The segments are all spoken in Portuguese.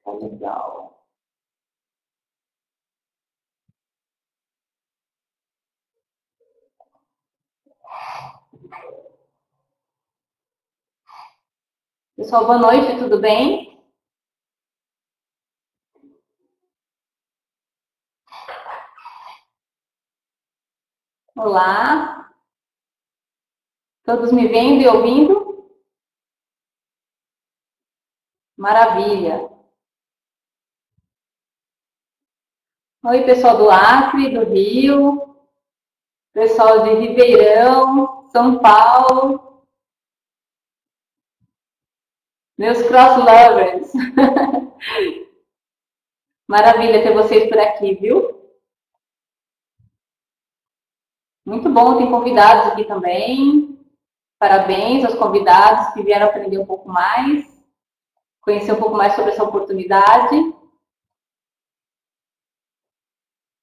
Tá legal. Pessoal, boa noite, tudo bem? Olá, todos me vendo e ouvindo? Maravilha. Oi, pessoal do Acre, do Rio, pessoal de Ribeirão, São Paulo, meus cross lovers. Maravilha ter vocês por aqui, viu? Muito bom, tem convidados aqui também. Parabéns aos convidados que vieram aprender um pouco mais, conhecer um pouco mais sobre essa oportunidade.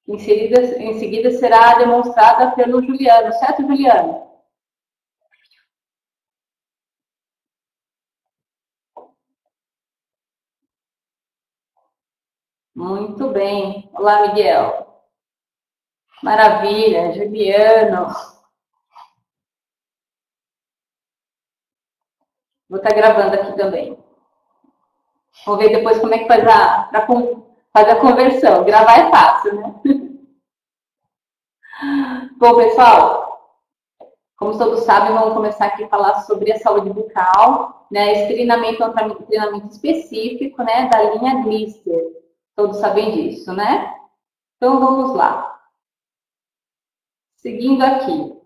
Em seguida será demonstrada pelo Juliano, certo, Juliano? Muito bem. Olá, Miguel. Maravilha, Juliano. Vou estar gravando aqui também. Vou ver depois como é que faz faz a conversão. Gravar é fácil, né? Bom, pessoal, como todos sabem, vamos começar aqui a falar sobre a saúde bucal, né? Esse treinamento é um treinamento específico, né, da linha Glister. Todos sabem disso, né? Então, vamos lá. Seguindo aqui.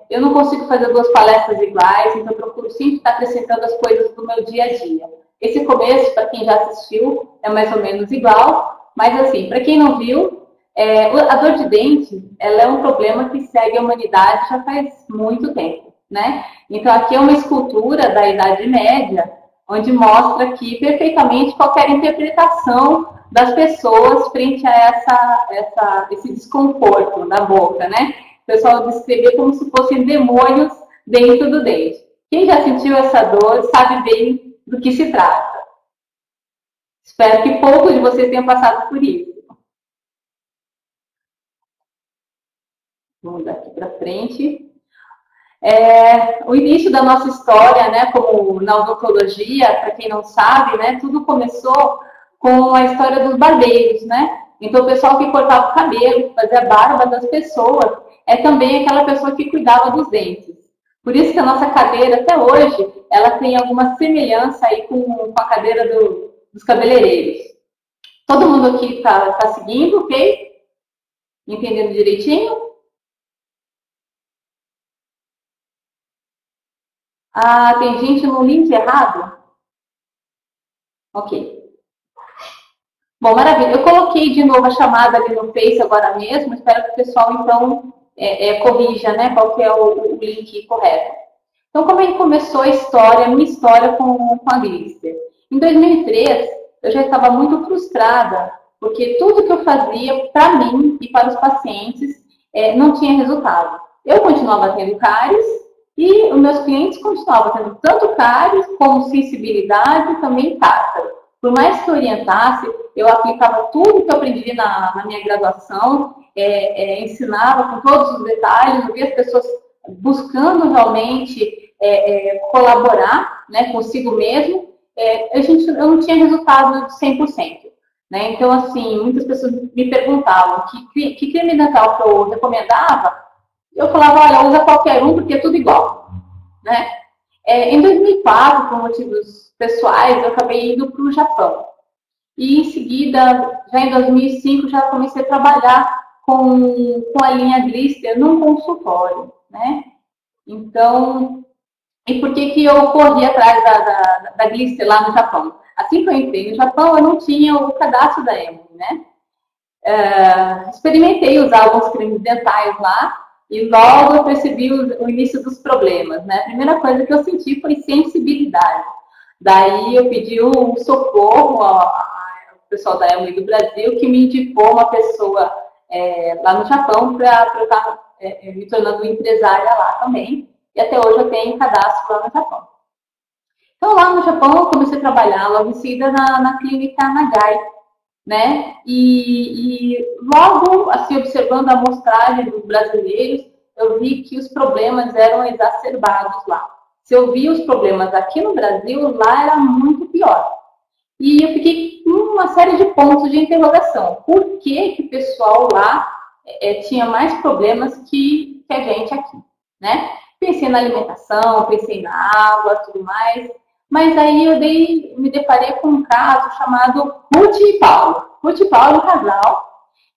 Eu não consigo fazer duas palestras iguais, então eu procuro sempre estar acrescentando as coisas do meu dia a dia. Esse começo, para quem já assistiu, é mais ou menos igual, mas assim, para quem não viu, a dor de dente, ela é um problema que segue a humanidade já faz muito tempo, né? Então aqui é uma escultura da Idade Média, onde mostra aqui perfeitamente qualquer interpretação das pessoas frente a esse desconforto na boca, né? O pessoal descrevia como se fossem demônios dentro do dente. Quem já sentiu essa dor sabe bem do que se trata. Espero que poucos de vocês tenham passado por isso. Vamos daqui para frente. O início da nossa história, né, como na odontologia, para quem não sabe, né, tudo começou com a história dos barbeiros, né? Então, o pessoal que cortava o cabelo, fazia a barba das pessoas, é também aquela pessoa que cuidava dos dentes. Por isso que a nossa cadeira, até hoje, ela tem alguma semelhança aí com a cadeira dos cabeleireiros. Todo mundo aqui está seguindo, ok? Entendendo direitinho? Ah, tem gente no link errado? Ok. Bom, maravilha. Eu coloquei de novo a chamada ali no Face agora mesmo. Espero que o pessoal, então, corrija, né? Qual que é o link correto. Então, como é que começou a minha história com a Glister? Em 2003, eu já estava muito frustrada, porque tudo que eu fazia para mim e para os pacientes não tinha resultado. Eu continuava tendo cáries e os meus clientes continuavam tendo tanto cáries como sensibilidade e também tártaro. Por mais que eu orientasse, eu aplicava tudo que eu aprendi na minha graduação, ensinava com todos os detalhes, eu via as pessoas buscando realmente colaborar, né, consigo mesmo, eu não tinha resultado de 100%. Né? Então, assim, muitas pessoas me perguntavam que creme dental que eu recomendava. Eu falava, olha, usa qualquer um porque é tudo igual. Né? Em 2004, por motivos pessoais, eu acabei indo para o Japão. E em seguida, já em 2005, já comecei a trabalhar com a linha Glister num consultório. Né? Então, e por que eu corri atrás da Glister lá no Japão? Assim que eu entrei no Japão, eu não tinha o cadastro da Emily, né? Experimentei usar alguns cremes dentais lá e logo eu percebi o início dos problemas, né? A primeira coisa que eu senti foi sensibilidade. Daí eu pedi um socorro ao pessoal da Emily do Brasil, que me indicou uma pessoa lá no Japão para eu estar me tornando empresária lá também. E até hoje eu tenho cadastro lá no Japão. Então, lá no Japão, eu comecei a trabalhar logo em seguida na clínica Nagai, né? E logo, assim, observando a amostragem dos brasileiros, eu vi que os problemas eram exacerbados lá. Se eu via os problemas aqui no Brasil, lá era muito pior. E eu fiquei com uma série de pontos de interrogação. Por que que o pessoal lá tinha mais problemas que a gente aqui, né? Pensei na alimentação, pensei na água, tudo mais. Mas aí eu me deparei com um caso chamado Ruth e Paulo. Ruth e Paulo é um casal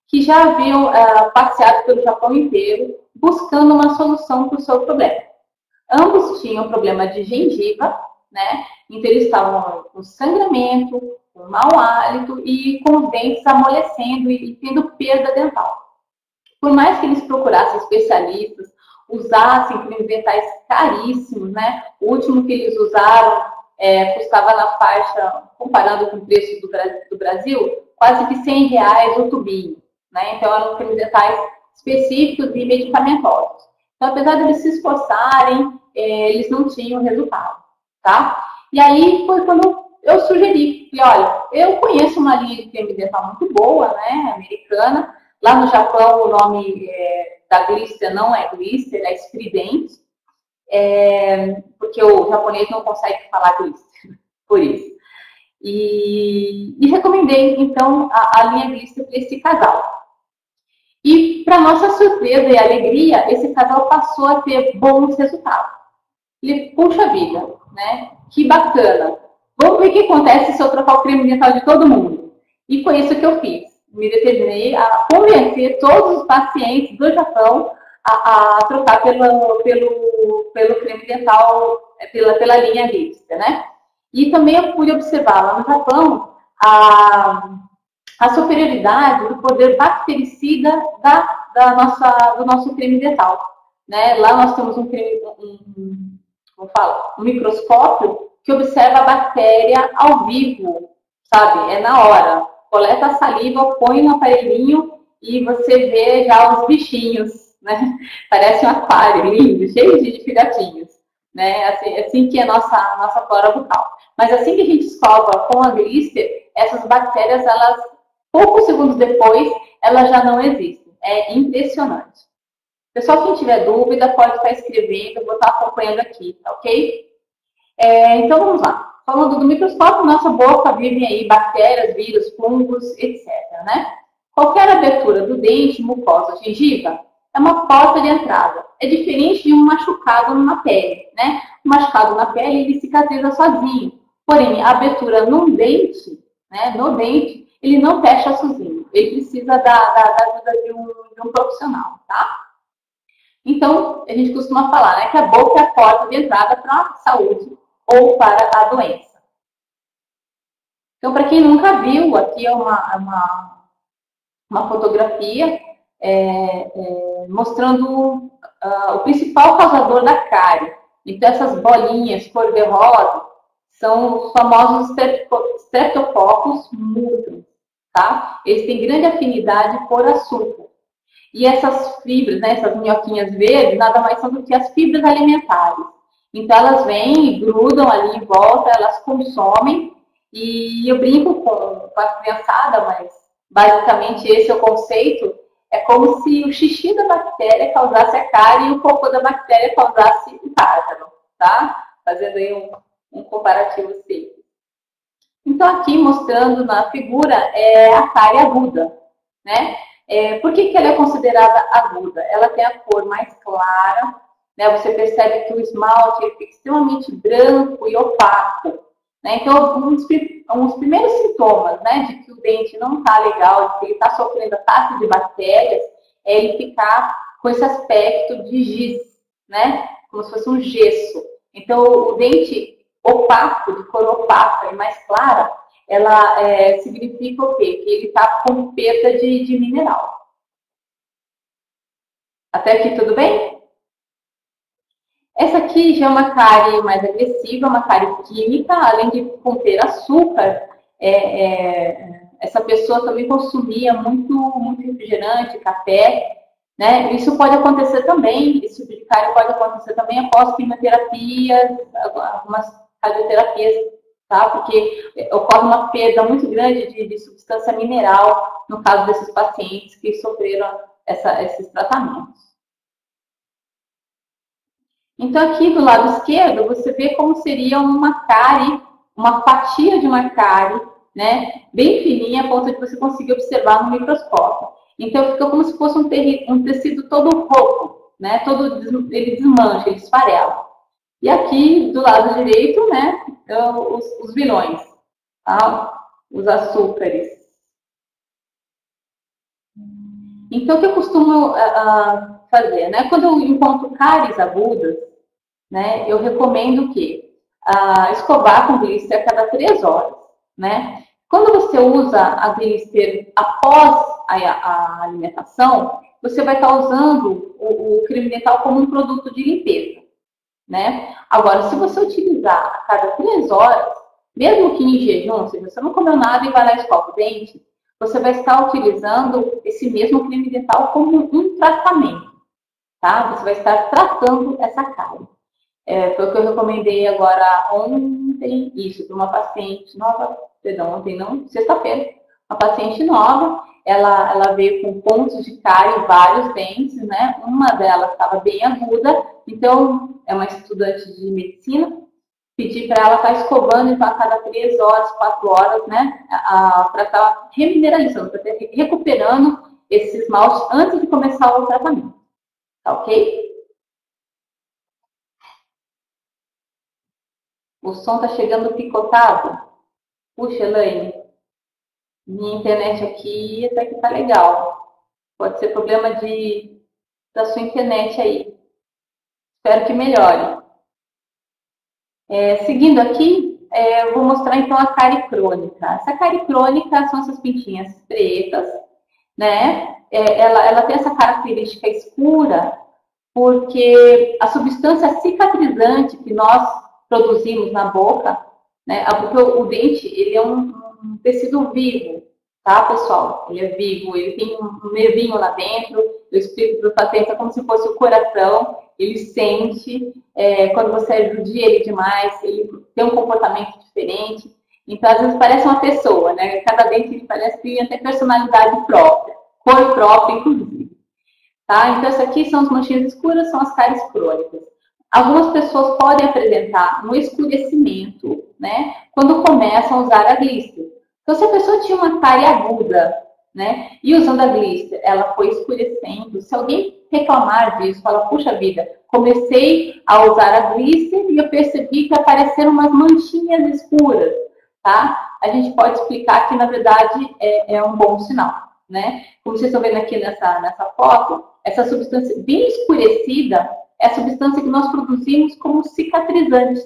que já haviam passeado pelo Japão inteiro buscando uma solução para o seu problema. Ambos tinham problema de gengiva, né? Então eles estavam com sangramento, com mau hálito e com os dentes amolecendo e tendo perda dental. Por mais que eles procurassem especialistas, usassem cremes dentais caríssimos, né? O último que eles usaram custava na faixa, comparando com o preço do Brasil, quase que R$ 100 o tubinho, né? Então eram cremes dentais específicos e medicamentosos. Então, apesar de eles se esforçarem, eles não tinham resultado, tá? E aí foi quando eu sugeri, falei, olha, eu conheço uma linha de creme dental muito boa, né, americana. Lá no Japão o nome da Glister não é Glister, é Strident, porque o japonês não consegue falar Glister, por isso. E recomendei, então, a linha Glister para esse casal. E, para nossa surpresa e alegria, esse casal passou a ter bons resultados. Ele, puxa vida, né? Que bacana. Vamos ver o que acontece se eu trocar o creme dental de todo mundo. E foi isso que eu fiz. Me determinei a convencer todos os pacientes do Japão a trocar pelo creme dental, pela linha Glister, né? E também eu pude observar lá no Japão a superioridade do poder bactericida do nosso creme dental, né? Lá nós temos um microscópio que observa a bactéria ao vivo, sabe? É na hora. Coleta a saliva, põe no aparelhinho e você vê já os bichinhos, né? Parece um aquário lindo, cheio de filhotinhos, né? Assim que é a nossa flora bucal. Mas assim que a gente escova com a Glister, essas bactérias, poucos segundos depois, elas já não existem. É impressionante. Pessoal, quem tiver dúvida, pode estar escrevendo, eu vou estar acompanhando aqui, tá ok? Então, vamos lá. Falando do microscópio, nossa boca vive aí bactérias, vírus, fungos, etc, né? Qualquer abertura do dente, mucosa, gengiva, é uma porta de entrada. É diferente de um machucado numa pele, né? O machucado na pele, ele cicatriza sozinho. Porém, a abertura no dente, ele não fecha sozinho. Ele precisa da ajuda de um profissional, tá? Então, a gente costuma falar, né, que a boca é a porta de entrada para a saúde ou para a doença. Então, para quem nunca viu, aqui é uma fotografia mostrando o principal causador da cárie. Então, essas bolinhas cor-de-rosa são os famosos Streptococcus mutans, tá? Eles têm grande afinidade por açúcar. E essas fibras, né, essas minhoquinhas verdes, nada mais são do que as fibras alimentares. Então, elas vêm e grudam ali em volta, elas consomem. E eu brinco com a criançada, mas basicamente esse é o conceito. É como se o xixi da bactéria causasse a cárie e o cocô da bactéria causasse o tártaro, tá? Fazendo aí um comparativo simples. Então, aqui mostrando na figura a cárie aguda, né? Por que ela é considerada aguda? Ela tem a cor mais clara, né? Você percebe que o esmalte fica extremamente branco e opaco, né? Então, um dos primeiros sintomas, né, de que o dente não está legal, de que ele está sofrendo ataque de bactérias, é ele ficar com esse aspecto de giz, né? Como se fosse um gesso. Então, o dente opaco, de cor opaca e mais clara, ela significa o quê? Que ele está com perda de mineral. Até aqui tudo bem? Essa aqui já é uma cárie mais agressiva, uma cárie química, além de conter açúcar, essa pessoa também consumia muito refrigerante, café, né? Isso pode acontecer também, esse tipo de cárie pode acontecer também após quimioterapia, algumas radioterapias, tá? Porque ocorre uma perda muito grande de substância mineral no caso desses pacientes que sofreram esses tratamentos. Então, aqui do lado esquerdo, você vê como seria uma cárie, uma fatia de uma cárie, né? Bem fininha, a ponto de você conseguir observar no microscópio. Então, fica como se fosse um tecido todo roto, né? Ele desmancha, ele esfarela. E aqui, do lado direito, né? Os vilões, tá? Os açúcares. Então, o que eu costumo fazer, né? Quando eu encontro cáries agudas, né? Eu recomendo que escovar com Glister a cada 3 horas, né? Quando você usa a Glister após a alimentação, você vai estar usando o creme dental como um produto de limpeza, né? Agora, se você utilizar a cada 3 horas, mesmo que em jejum, ou seja, você não comeu nada e vai lá e escova o dente, você vai estar utilizando esse mesmo creme dental como um tratamento, tá? Você vai estar tratando essa cárie. Foi o que eu recomendei agora ontem, isso, para uma paciente nova, perdão, ontem não, sexta-feira, uma paciente nova, ela veio com pontos de cárie em vários dentes, né? Uma delas estava bem aguda, então é uma estudante de medicina, pedi para ela estar escovando então, a cada 3 horas, 4 horas, né? Para estar remineralizando, para estar recuperando esse esmalte antes de começar o tratamento. Tá ok? O som tá chegando picotado. Puxa, Elaine, minha internet aqui até que tá legal. Pode ser problema da sua internet aí. Espero que melhore. Seguindo aqui, eu vou mostrar então a cárie crônica. Essa cárie crônica são essas pintinhas pretas, né? Ela tem essa característica escura porque a substância cicatrizante que nós produzimos na boca, né? Porque o dente, ele é um tecido vivo, tá, pessoal? Ele é vivo, ele tem um nervinho lá dentro. Eu explico para o paciente, é como se fosse o coração. Ele sente, quando você judia ele demais, ele tem um comportamento diferente. Então, às vezes parece uma pessoa, né? Cada dente ele parece que tem personalidade própria, cor própria, inclusive. Tá? Então, essas aqui são as manchinhas escuras, são as cáries crônicas. Algumas pessoas podem apresentar um escurecimento, né, quando começam a usar a Glister. Então, se a pessoa tinha uma cárie aguda, né, e usando a Glister, ela foi escurecendo, se alguém reclamar disso, fala, puxa vida, comecei a usar a Glister e eu percebi que apareceram umas manchinhas escuras, tá? A gente pode explicar que, na verdade, é um bom sinal, né? Como vocês estão vendo aqui nessa foto, essa substância bem escurecida é a substância que nós produzimos como cicatrizante,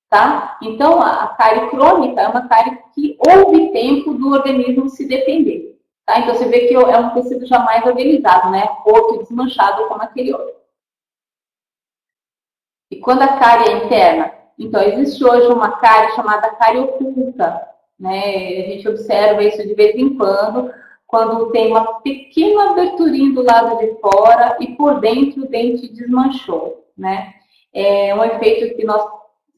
tá? Então, a cárie crônica é uma cárie que houve tempo do organismo se defender, tá? Então, você vê que é um tecido já mais organizado, né? Roto e desmanchado como aquele outro. E quando a cárie é interna? Então, existe hoje uma cárie chamada cárie oculta, né? A gente observa isso de vez em quando tem uma pequena aberturinha do lado de fora e por dentro o dente desmanchou, né? É um efeito que nós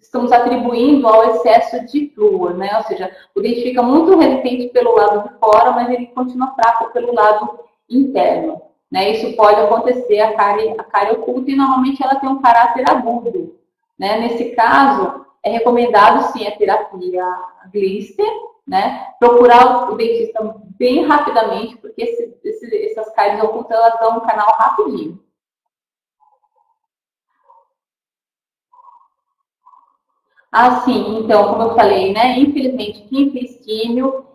estamos atribuindo ao excesso de flúor, né? Ou seja, o dente fica muito resistente pelo lado de fora, mas ele continua fraco pelo lado interno, né? Isso pode acontecer a cárie oculta e normalmente ela tem um caráter agudo, né? Nesse caso, é recomendado sim a terapia Glister, né? Procurar o dentista bem rapidamente, porque essas cáries ocultas elas dão um canal rapidinho. Sim, então, como eu falei, né? Infelizmente, quem fez químio,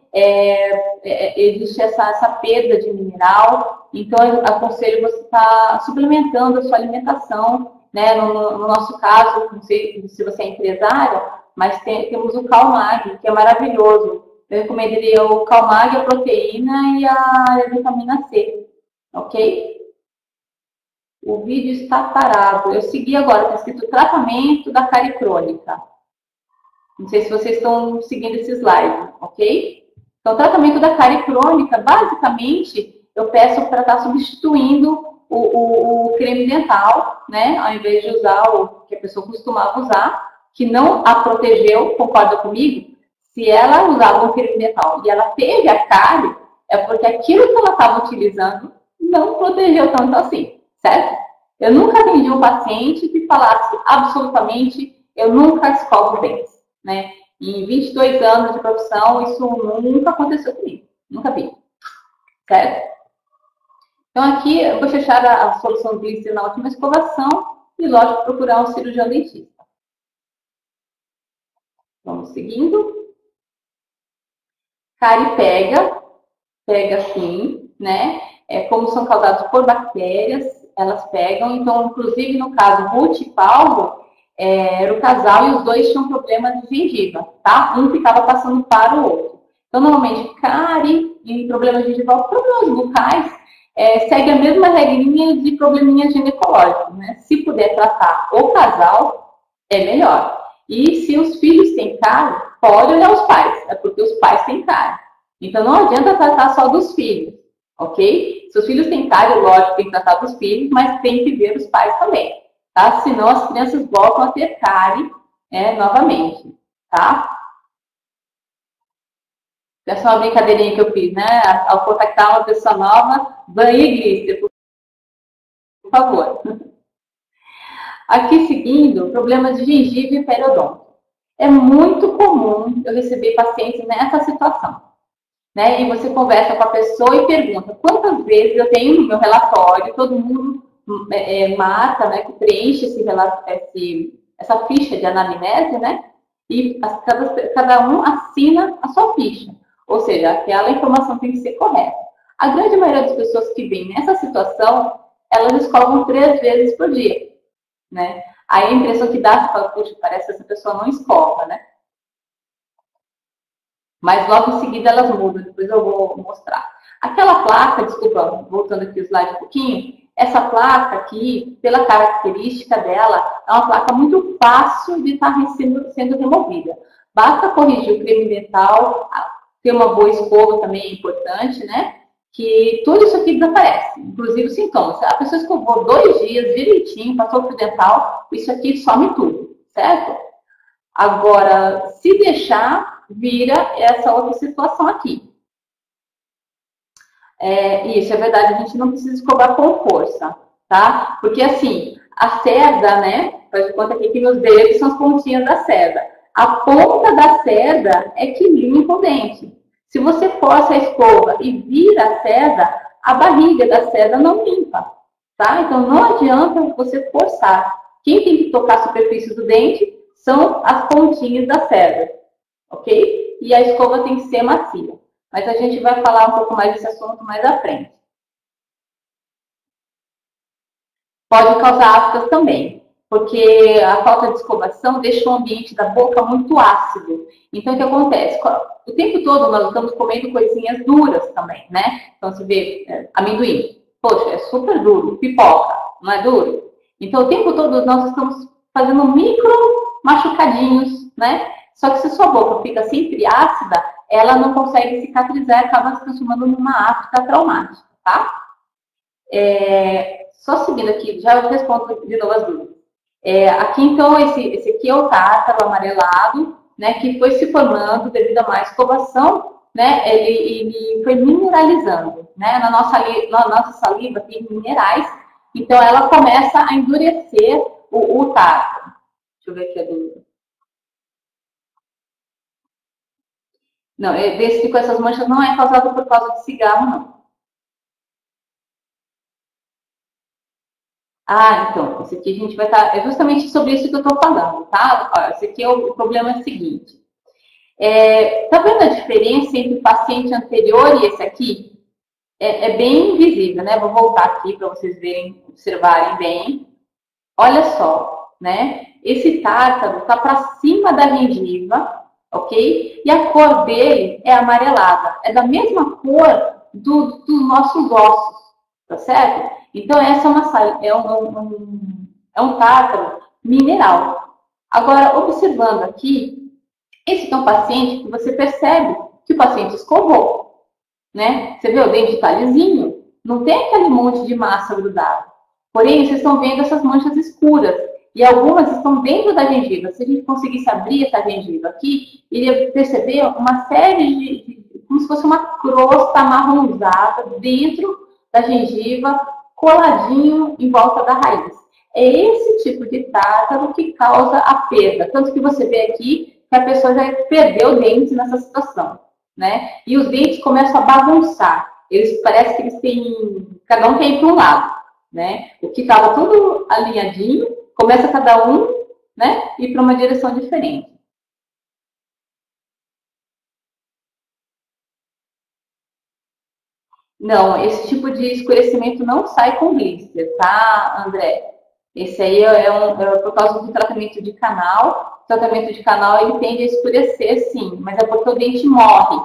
existe essa perda de mineral, então eu aconselho você estar suplementando a sua alimentação, né? No nosso caso, não sei se você é empresário, mas temos o Calmag, que é maravilhoso. Eu recomendaria o Calmag, a proteína e a vitamina C, ok? O vídeo está parado. Eu segui agora, está escrito tratamento da cárie crônica. Não sei se vocês estão seguindo esse slide, ok? Então, tratamento da cárie crônica, basicamente, eu peço para estar substituindo o creme dental, né? Ao invés de usar o que a pessoa costumava usar, que não a protegeu, concorda comigo? Se ela usava um creme dental e ela teve a cárie, é porque aquilo que ela estava utilizando não protegeu tanto assim, certo? Eu nunca atendi um paciente que falasse absolutamente, eu nunca escovo os dentes, né? Em 22 anos de profissão, isso nunca aconteceu comigo, nunca vi, certo? Então aqui, eu vou fechar a solução de glicerina na última escovação e, lógico, procurar um cirurgião dentista. Vamos seguindo. Cárie pega assim, né? Como são causados por bactérias, elas pegam. Então, inclusive, no caso Ruth e Paulo, era o casal e os dois tinham problema de gengiva, tá? Um ficava passando para o outro. Então, normalmente, cárie e problema gengival, problemas bucais, segue a mesma regrinha de probleminha ginecológico, né? Se puder tratar o casal, é melhor. E se os filhos têm cárie, pode olhar os pais, é porque os pais têm cárie. Então, não adianta tratar só dos filhos, ok? Se os filhos têm cárie, lógico, tem que tratar dos filhos, mas tem que ver os pais também, tá? Senão as crianças voltam a ter cárie novamente, tá? Essa é uma brincadeirinha que eu fiz, né? Ao contactar uma pessoa nova, banhe glister, por favor. Aqui seguindo, problemas de gengiva e periodonto. É muito comum eu receber pacientes nessa situação, né? E você conversa com a pessoa e pergunta quantas vezes eu tenho no meu relatório, todo mundo marca, né? Que preenche essa ficha de anamnese, né? E cada um assina a sua ficha. Ou seja, aquela informação tem que ser correta. A grande maioria das pessoas que vêm nessa situação, elas escovam 3 vezes por dia, né? Aí a impressão que dá, você fala, puxa, parece que essa pessoa não escova, né? Mas logo em seguida elas mudam, depois eu vou mostrar. Aquela placa, desculpa, voltando aqui o slide um pouquinho, essa placa aqui, pela característica dela, é uma placa muito fácil de estar sendo removida. Basta corrigir o creme dental, ter uma boa escova também é importante, né? Que tudo isso aqui desaparece, inclusive os sintomas. A pessoa escovou 2 dias direitinho, passou o fio dental, isso aqui some tudo, certo? Agora, se deixar, vira essa outra situação aqui. Isso é verdade, a gente não precisa escovar com força, tá? Porque assim, a cerda, né? Faz de conta aqui que meus dedos são as pontinhas da cerda. A ponta da cerda é que limpa o dente. Se você força a escova e vira a cerda, a barriga da cerda não limpa, tá? Então não adianta você forçar. Quem tem que tocar a superfície do dente são as pontinhas da cerda, ok? E a escova tem que ser macia. Mas a gente vai falar um pouco mais desse assunto mais à frente. Pode causar aftas também, porque a falta de escovação deixa o ambiente da boca muito ácido. Então, o que acontece? O tempo todo nós estamos comendo coisinhas duras também, né? Então, você vê amendoim. Poxa, é super duro. Pipoca, não é duro? Então, o tempo todo nós estamos fazendo micro machucadinhos, né? Só que se sua boca fica sempre ácida, ela não consegue cicatrizar e acaba se transformando numa afta traumática, tá? Só seguindo aqui, já respondo de novo as dúvidas. Aqui, então, esse aqui é o tártaro amarelado, né, que foi se formando devido a má escovação, né, ele foi mineralizando, né, na nossa saliva tem minerais, então ela começa a endurecer o tártaro. Deixa eu ver aqui a dúvida. Não, desse com essas manchas não é causado por causa de cigarro, não. Então, esse aqui a gente vai estar... É justamente sobre isso que eu estou falando, tá? Olha, esse aqui o problema é o seguinte. Tá vendo a diferença entre o paciente anterior e esse aqui? É bem visível, né? Vou voltar aqui para vocês verem, observarem bem. Olha só, né? Esse tártaro está para cima da gengiva, ok? E a cor dele é amarelada. É da mesma cor dos nossos ossos, tá certo? Então, essa é um tártaro mineral. Agora, observando aqui, esse é um paciente que você percebe que o paciente escovou, né? Você vê o dente tá lisinho, não tem aquele monte de massa grudada. Porém, vocês estão vendo essas manchas escuras. e algumas estão dentro da gengiva. Se a gente conseguisse abrir essa gengiva aqui, iria perceber uma série como se fosse uma crosta amarronzada dentro da gengiva, coladinho em volta da raiz. É esse tipo de tártaro que causa a perda. Tanto que você vê aqui que a pessoa já perdeu dentes nessa situação, né? E os dentes começam a bagunçar. Eles parece que eles têm, cada um quer ir para um lado, né? O que estava tudo alinhadinho, começa cada um, né? Ir para uma direção diferente. Não, esse tipo de escurecimento não sai com blister, tá, André? Esse aí é por causa do tratamento de canal. O tratamento de canal ele tende a escurecer, sim, mas é porque o dente morre,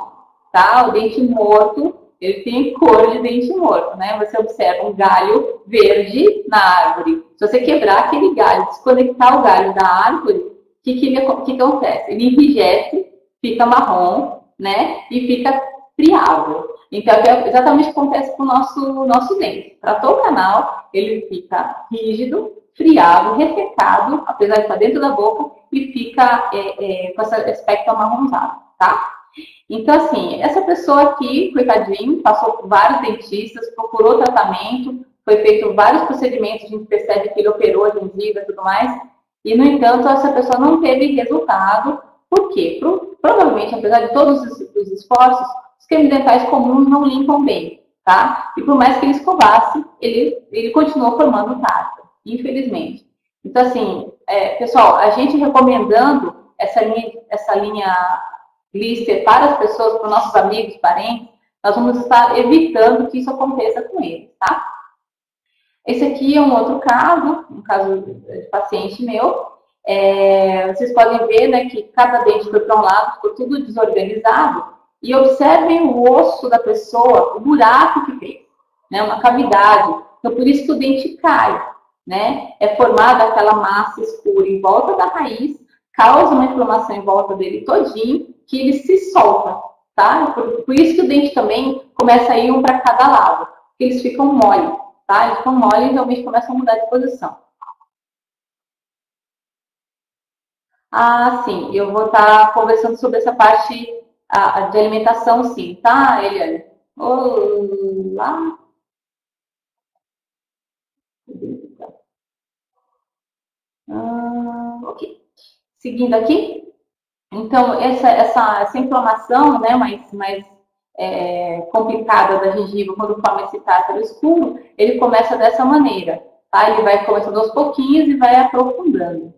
tá? O dente morto, ele tem cor de dente morto, né? Você observa um galho verde na árvore. Se você quebrar aquele galho, desconectar o galho da árvore, o que acontece? Ele enrijece, fica marrom, né? E fica friável. Então, é exatamente o que acontece com o nosso dente. Tratou o canal, ele fica rígido, friável, ressecado, apesar de estar dentro da boca, e fica com esse aspecto amarronzado, tá? Então, assim, essa pessoa aqui, coitadinho, passou por vários dentistas, procurou tratamento, foi feito vários procedimentos, a gente percebe que ele operou a gengiva e tudo mais, e, no entanto, essa pessoa não teve resultado. Por quê? Provavelmente, apesar de todos os esforços, os cremes dentais comuns não limpam bem, tá? E por mais que ele escovasse, ele continuou formando tártaro, infelizmente. Então, assim, pessoal, a gente recomendando essa linha blister para as pessoas, para os nossos amigos, parentes, nós vamos estar evitando que isso aconteça com eles, tá? Esse aqui é um outro caso, um caso de paciente meu. Vocês podem ver, né, que cada dente foi para um lado, ficou tudo desorganizado. E observem o osso da pessoa, o buraco que fez, né, uma cavidade. Então, por isso que o dente cai, né? É formada aquela massa escura em volta da raiz, causa uma inflamação em volta dele todinho, que ele se solta, tá? Por isso que o dente também começa a ir um para cada lado, porque eles ficam mole, tá? Eles ficam mole e realmente começam a mudar de posição. Ah, sim, eu vou estar conversando sobre essa parte de alimentação, sim, tá, Eliane? Olá. Ok. Seguindo aqui. Então, essa inflamação, né, mais complicada da gengiva, quando forma esse tártaro escuro, ele começa dessa maneira, tá? Ele vai começando aos pouquinhos e vai aprofundando,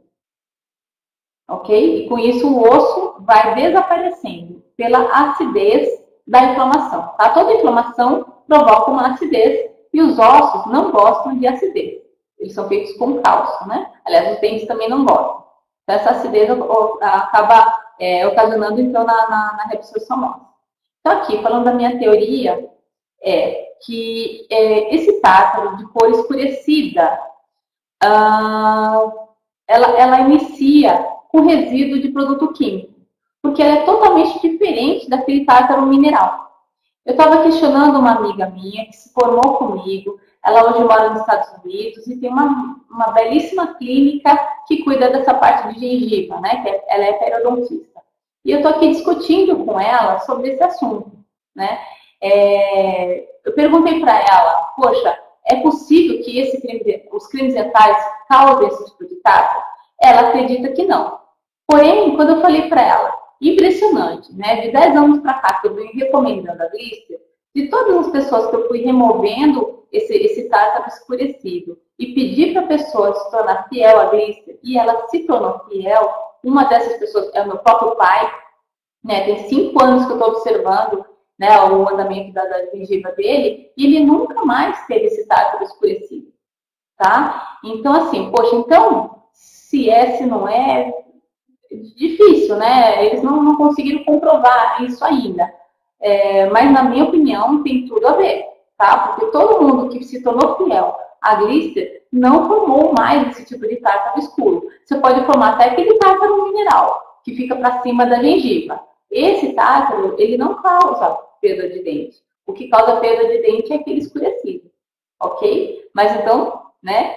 ok? E com isso o osso vai desaparecendo pela acidez da inflamação, tá? Toda inflamação provoca uma acidez e os ossos não gostam de acidez. Eles são feitos com cálcio, né? Aliás, os dentes também não gostam. Então, essa acidez acaba ocasionando, então, na reabsorção óssea. Então, aqui, falando da minha teoria, que esse tártaro de cor escurecida, ela inicia com resíduo de produto químico, porque ela é totalmente diferente daquele tártaro mineral. Eu estava questionando uma amiga minha que se formou comigo, ela hoje mora nos Estados Unidos e tem uma belíssima clínica que cuida dessa parte de gengiva, né? Que ela é periodontista. E eu estou aqui discutindo com ela sobre esse assunto, né? Eu perguntei para ela, poxa, é possível que os cremes dentais causem esse tipo de tártaro? Ela acredita que não. Porém, quando eu falei para ela, impressionante, né? De 10 anos para cá que eu venho recomendando a blister, de todas as pessoas que eu fui removendo esse tártaro escurecido e pedi para a pessoa se tornar fiel à blister, e ela se tornou fiel, uma dessas pessoas é o meu próprio pai, né? Tem 5 anos que eu estou observando, né, o andamento da gengiva dele, e ele nunca mais teve esse tártaro escurecido, tá? Então, assim, poxa, então, se não é difícil, né? Eles não conseguiram comprovar isso ainda. Mas, na minha opinião, tem tudo a ver, tá? Porque todo mundo que se tornou fiel à blister não formou mais esse tipo de tártaro escuro. Você pode formar até aquele tártaro mineral, que fica para cima da gengiva. Esse tártaro, ele não causa perda de dente. O que causa perda de dente é aquele escurecido, ok? Mas então, né?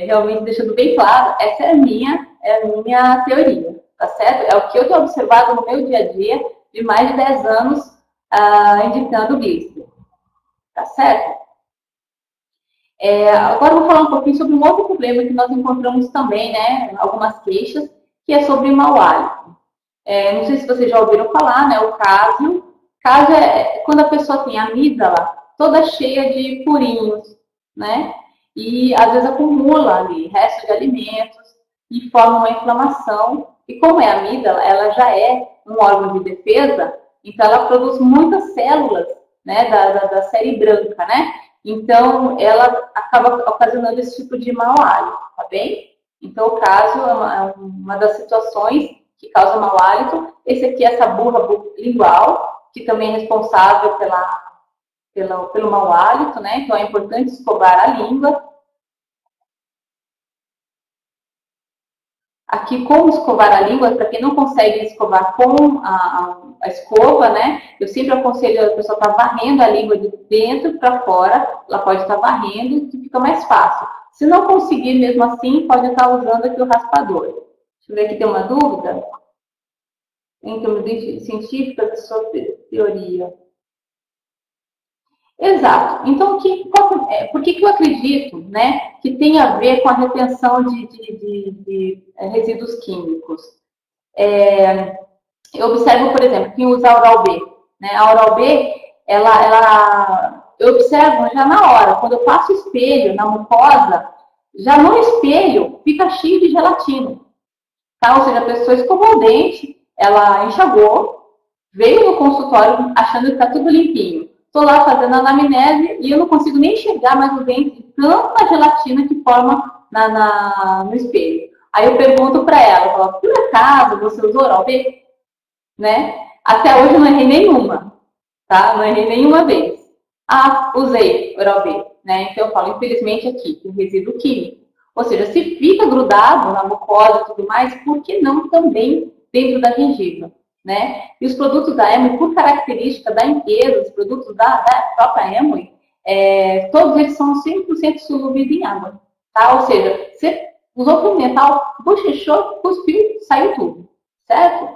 realmente deixando bem claro, essa é a minha teoria, tá certo? É o que eu tenho observado no meu dia a dia de mais de 10 anos indicando blister, tá certo? Agora eu vou falar um pouquinho sobre um outro problema que nós encontramos também, né, algumas queixas, que é sobre mau hálito. Não sei se vocês já ouviram falar, né, o cásium. Cásium é quando a pessoa tem a amígdala toda cheia de furinhos, né, e às vezes acumula ali restos de alimentos e forma uma inflamação. E como é a amígdala, ela já é um órgão de defesa, então ela produz muitas células, né, da série branca, né? Então, ela acaba ocasionando esse tipo de mau hálito, tá bem? Então, o caso é uma das situações que causa mau hálito. Esse aqui é essa burra lingual, que também é responsável pelo mau hálito, né? Então, é importante escovar a língua. Aqui, como escovar a língua, para quem não consegue escovar com a escova, né? Eu sempre aconselho a pessoa estar varrendo a língua de dentro para fora, ela pode estar varrendo, que fica mais fácil. Se não conseguir mesmo assim, pode estar usando aqui o raspador. Deixa eu ver aqui, tem uma dúvida? Em termos científicos da sua teoria. Exato. Então, por que eu acredito, né, que tem a ver com a retenção de resíduos químicos? Eu observo, por exemplo, quem usa a Oral-B. Né? A Oral-B, eu observo já na hora, quando eu passo espelho na mucosa, já no espelho fica cheio de gelatina. Tá? Ou seja, a pessoa escovou o dente, ela enxagou, veio no consultório achando que está tudo limpinho. Estou lá fazendo a anamnese e eu não consigo nem enxergar mais o dente de tanta gelatina que forma no espelho. Aí eu pergunto para ela, por acaso você usou Oral-B? Né? Até hoje eu não errei nenhuma, tá? Não errei nenhuma vez. Usei Oral-B, né? Então eu falo, infelizmente aqui, tem resíduo químico. Ou seja, se fica grudado na mucosa e tudo mais, por que não também dentro da gengiva, né? E os produtos da Amway, por característica da empresa, os produtos da própria Amway, todos eles são 100% solúveis em água, tá? Ou seja, você usou fio dental, bochechou, cuspiu, saiu tudo, certo?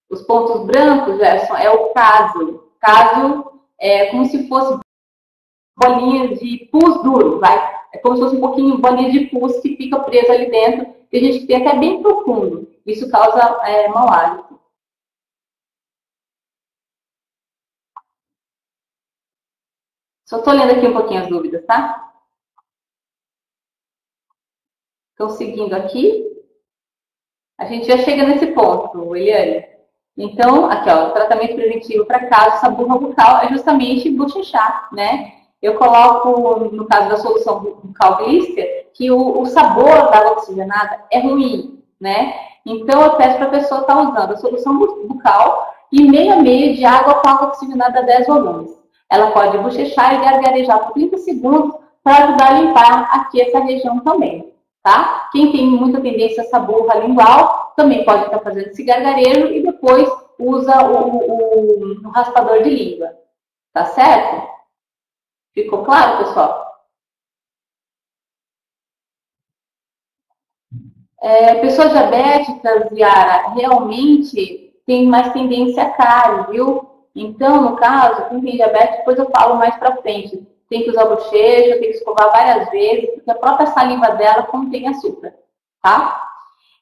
Os pontos brancos, Gerson, é o cásium. Cásium é como se fosse bolinha de pus duro, vai? É como se fosse um pouquinho bolinha de pus que fica presa ali dentro, que a gente tem até bem profundo. Isso causa mau hálito. Só estou lendo aqui um pouquinho as dúvidas, tá? Então, seguindo aqui, a gente já chega nesse ponto, Eliane. Então, aqui, ó, o tratamento preventivo para caso essa burra bucal é justamente bochechar, né? Eu coloco, no caso da solução bucal blister, que o sabor da água oxigenada é ruim, né? Então, eu peço para a pessoa estar usando a solução bucal e meio a meio de água com água oxigenada 10 volumes. Ela pode bochechar e gargarejar por 30 segundos para ajudar a limpar aqui essa região também, tá? Quem tem muita tendência a essa burra lingual também pode estar fazendo esse gargarejo e depois usa o raspador de língua, tá certo? Ficou claro, pessoal? Pessoas diabéticas, Yara, realmente tem mais tendência a cárie, viu? Então, no caso, quem tem diabetes, depois eu falo mais pra frente. Tem que usar bochecha, tem que escovar várias vezes, porque a própria saliva dela contém açúcar, tá?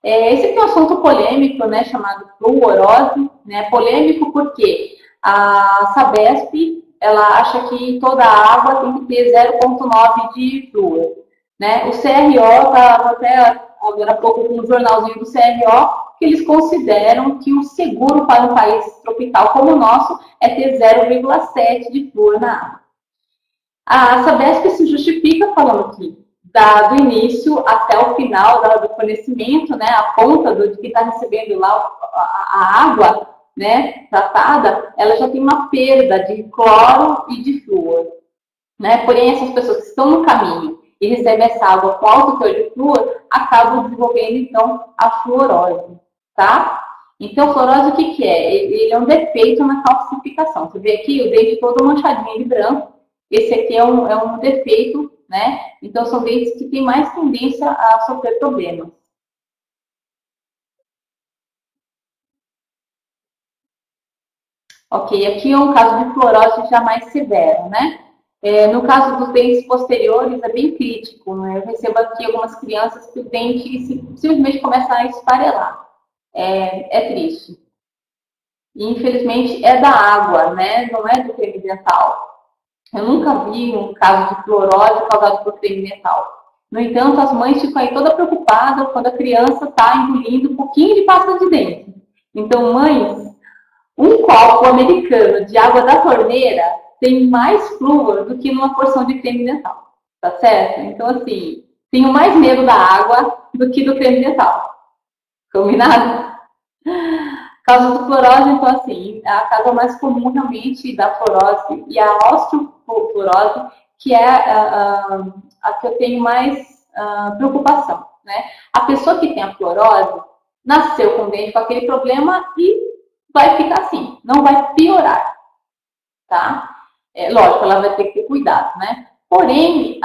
Esse aqui é um assunto polêmico, né, chamado fluorose, né? Polêmico porque a Sabesp, ela acha que toda a água tem que ter 0,9 de flúor, né? O CRO estava até agora há pouco com um jornalzinho do CRO, que eles consideram que o seguro para um país tropical como o nosso é ter 0,7 de flúor na água. A Sabesp se justifica falando que do início até o final do fornecimento, né, a ponta de que está recebendo lá a água, né, tratada, ela já tem uma perda de cloro e de flúor, né? Porém, essas pessoas que estão no caminho e recebem essa água com alto teor de flúor, acabam desenvolvendo, então, a fluorose, tá? Então, fluorose, o que é? Ele é um defeito na calcificação. Você vê aqui o dente todo manchadinho de branco. Esse aqui é um defeito né? Então, são dentes que têm mais tendência a sofrer problemas. Ok, aqui é um caso de fluorose já mais severo, né? No caso dos dentes posteriores, é bem crítico, né? Eu recebo aqui algumas crianças que o dente simplesmente começa a esfarelar. É triste. E, infelizmente, é da água, né? Não é do creme dental. Eu nunca vi um caso de fluorose causado por creme dental. No entanto, as mães ficam aí toda preocupadas quando a criança está engolindo um pouquinho de pasta de dente. Então, mães, um copo americano de água da torneira tem mais flúor do que numa porção de creme dental. Tá certo? Então, assim, tenho mais medo da água do que do creme dental. Combinado? Causa do fluorose, então, assim, a causa mais comum realmente da fluorose e a osteofluorose, que é a que eu tenho mais preocupação, né? A pessoa que tem a fluorose nasceu com o dente com aquele problema e vai ficar assim, não vai piorar, tá? Lógico, ela vai ter que ter cuidado, né? Porém,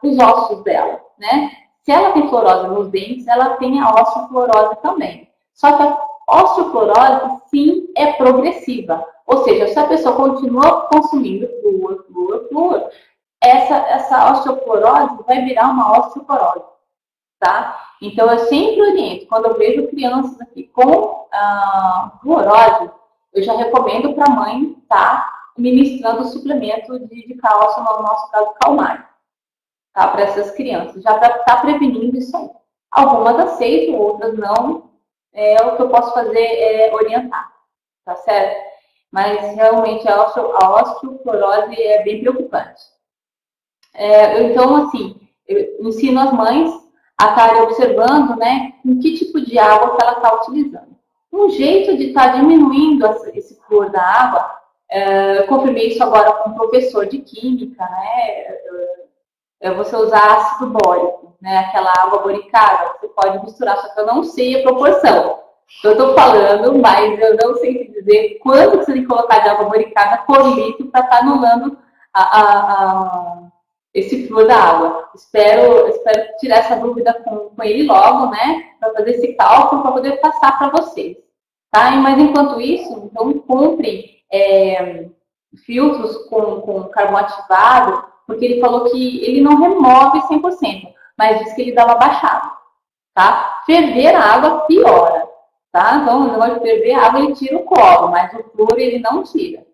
os ossos dela, né? Se ela tem fluorose nos dentes, ela tem a osteofluorose também. Só que a osteofluorose, sim, é progressiva. Ou seja, se a pessoa continua consumindo flúor, essa osteofluorose vai virar uma osteoporose, tá? Então, eu sempre oriento, quando eu vejo crianças aqui com fluorose, eu já recomendo para a mãe estar ministrando suplemento de cálcio, no nosso caso, calmário, tá? Para essas crianças, já para estar prevenindo isso aí. Algumas aceitam, outras não. O que eu posso fazer é orientar, tá certo? Mas, realmente, a osteoporose é bem preocupante. Então, assim, eu ensino as mães a estarem observando, né, com que tipo de água que ela está utilizando. Um jeito de estar diminuindo esse flúor da água, eu confirmei isso agora com um professor de química, né, é você usar ácido bórico, né, aquela água boricada, você pode misturar, só que eu não sei a proporção. Eu estou falando, mas eu não sei dizer quanto você tem que colocar de água boricada por litro para estar anulando esse flúor da água. Espero tirar essa dúvida com ele logo, né? Para fazer esse cálculo, para poder passar para vocês. Tá? Mas enquanto isso, então compre filtros com carvão ativado, porque ele falou que ele não remove 100%, mas diz que ele dá uma baixada. Tá? Ferver a água piora. Tá? Então, o negócio de ferver a água, ele tira o cloro, mas o flúor ele não tira.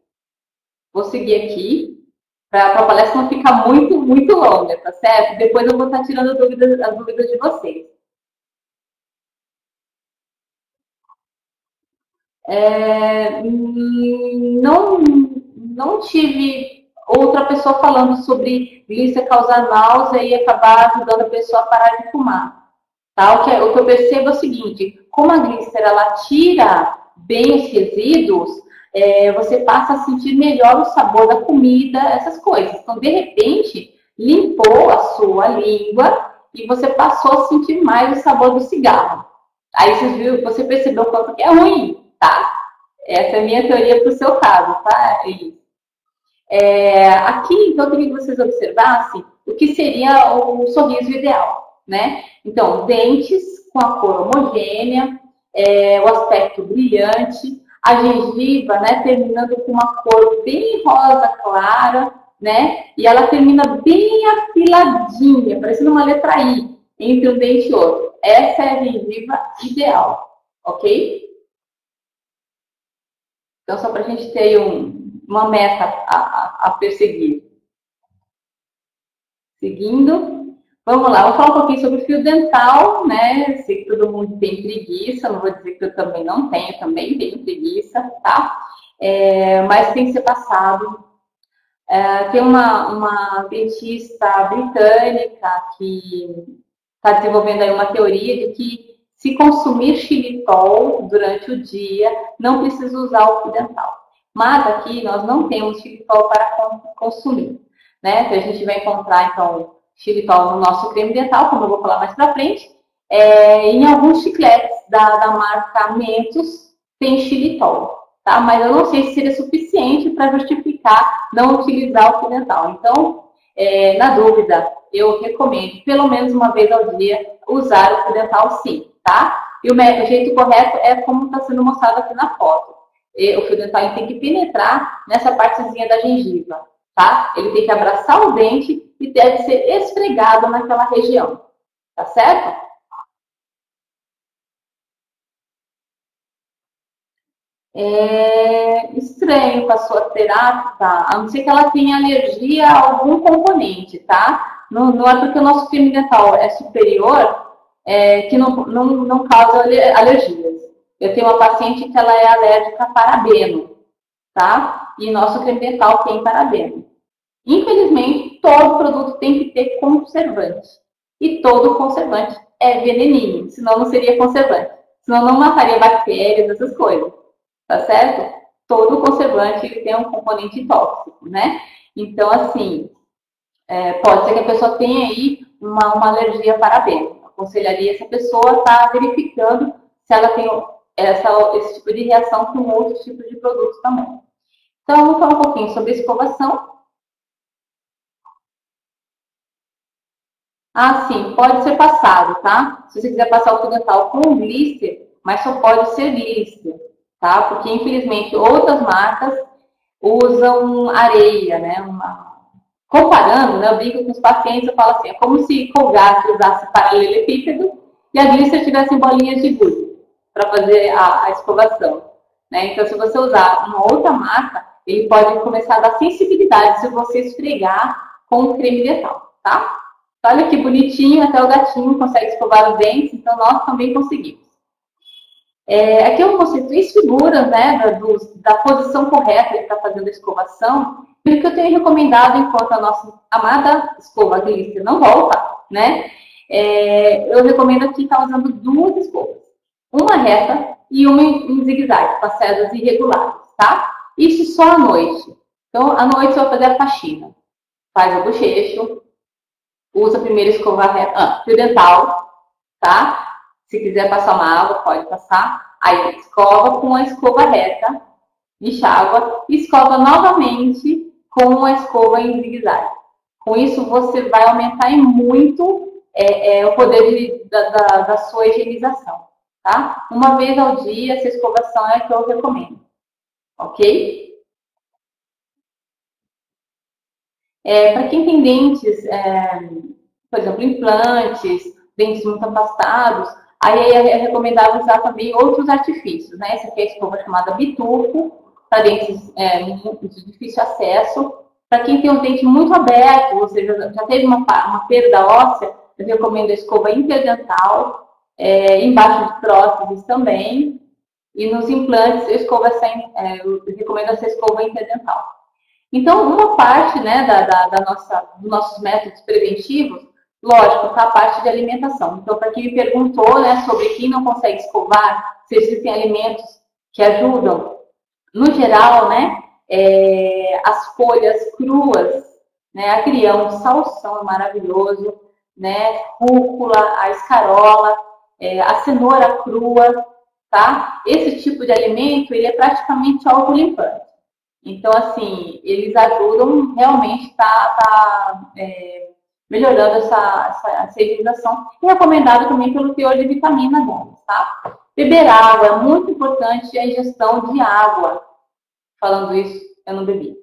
Vou seguir aqui, para a palestra não ficar muito, muito longa, tá certo? Depois eu vou estar tirando as dúvidas de vocês. Não tive outra pessoa falando sobre glícia causar náusea e acabar ajudando a pessoa a parar de fumar. Tá? O que eu percebo é o seguinte, como a glícera ela tira bem os resíduos, você passa a sentir melhor o sabor da comida, essas coisas. Então, de repente, limpou a sua língua e você passou a sentir mais o sabor do cigarro. Aí você percebeu o quanto que é ruim, tá? Essa é a minha teoria para o seu caso, tá? Aqui, então, eu queria que vocês observassem o que seria o sorriso ideal, né? Então, dentes com a cor homogênea, o aspecto brilhante, a gengiva, né, terminando com uma cor bem rosa clara, né? E ela termina bem afiladinha, parecendo uma letra I, entre um dente e outro. Essa é a gengiva ideal, ok? Então, só para a gente ter uma meta a perseguir. Seguindo, vamos lá, vou falar um pouquinho sobre fio dental, né? Sei que todo mundo tem preguiça, não vou dizer que eu também não tenho, também tenho preguiça, tá? Mas tem que ser passado. Tem uma dentista britânica que está desenvolvendo aí uma teoria de que se consumir xilitol durante o dia, não precisa usar o fio dental. Mas aqui nós não temos xilitol para consumir, né? Então, a gente vai encontrar, então, xilitol no nosso creme dental, como eu vou falar mais para frente. Em alguns chicletes da marca Mentos tem xilitol, tá? Mas eu não sei se seria suficiente para justificar não utilizar o fio dental. Então, Na dúvida, eu recomendo, pelo menos uma vez ao dia, usar o fio dental sim, tá? E o jeito correto é como está sendo mostrado aqui na foto. O fio dental tem que penetrar nessa partezinha da gengiva, tá? Ele tem que abraçar o dente e deve ser esfregado naquela região, tá certo? É estranho com a sua terapia, tá? A não ser que ela tenha alergia a algum componente, tá? Não é porque o nosso creme dental é superior que não causa alergias. Eu tenho uma paciente que ela é alérgica a parabeno, tá? E nosso creme dental tem parabeno. Infelizmente, todo produto tem que ter conservante. E todo conservante é veneninho, senão não seria conservante. Senão não mataria bactérias, essas coisas. Tá certo? Todo conservante tem um componente tóxico, né? Então, assim, pode ser que a pessoa tenha aí uma alergia a parabeno. Aconselharia essa pessoa estar verificando se ela tem esse tipo de reação com outros tipos de produtos também. Então, vamos falar um pouquinho sobre escovação. Ah, sim, pode ser passado, tá? Se você quiser passar o fio dental com glister, mas só pode ser glister, tá? Porque, infelizmente, outras marcas usam areia, né? Comparando, né? Eu brinco com os pacientes, eu falo assim, é como se Colgate usasse paralelepípedo e a glister tivesse bolinhas de gude para fazer a escovação, né? Então, se você usar uma outra marca, ele pode começar a dar sensibilidade se você esfregar com o creme dental, tá? Olha que bonitinho, até o gatinho consegue escovar os dentes, então nós também conseguimos. Aqui eu mostrei 3 figuras, né, da posição correta de estar fazendo a escovação. E o que eu tenho recomendado enquanto a nossa amada escova glister não volta, né, eu recomendo aqui estar usando 2 escovas. Uma reta e uma em zigue-zague, com as cerdas irregulares, tá? Isso só à noite. Então, à noite você vai fazer a faxina. Faz o bochecho. Usa primeiro escova reta, fio dental, tá? Se quiser passar uma água, pode passar. Aí escova com a escova reta, enxágua, e escova novamente com a escova em zigue-zague. Com isso, você vai aumentar muito o poder da sua higienização, tá? Uma vez ao dia, essa escovação é a que eu recomendo, ok? Para quem tem dentes, por exemplo, implantes, dentes muito afastados, aí é recomendável usar também outros artifícios, né? Essa aqui é a escova chamada bitufo, para dentes de difícil acesso. Para quem tem um dente muito aberto, ou seja, já teve uma perda óssea, eu recomendo a escova interdental, embaixo de próteses também, e nos implantes eu recomendo essa escova interdental. Então, uma parte, né, dos nossos métodos preventivos, lógico, está a parte de alimentação. Então, para quem me perguntou, né, sobre quem não consegue escovar, se existem alimentos que ajudam, no geral, né, as folhas cruas, né, agrião, salsão é maravilhoso, né, rúcula, a escarola, a cenoura crua, tá? Esse tipo de alimento, ele é praticamente autolimpante. Então, assim, eles ajudam realmente melhorando essa higienização. E recomendado também pelo teor de vitamina deles, tá? Beber água, é muito importante a ingestão de água. Falando isso, eu não bebi.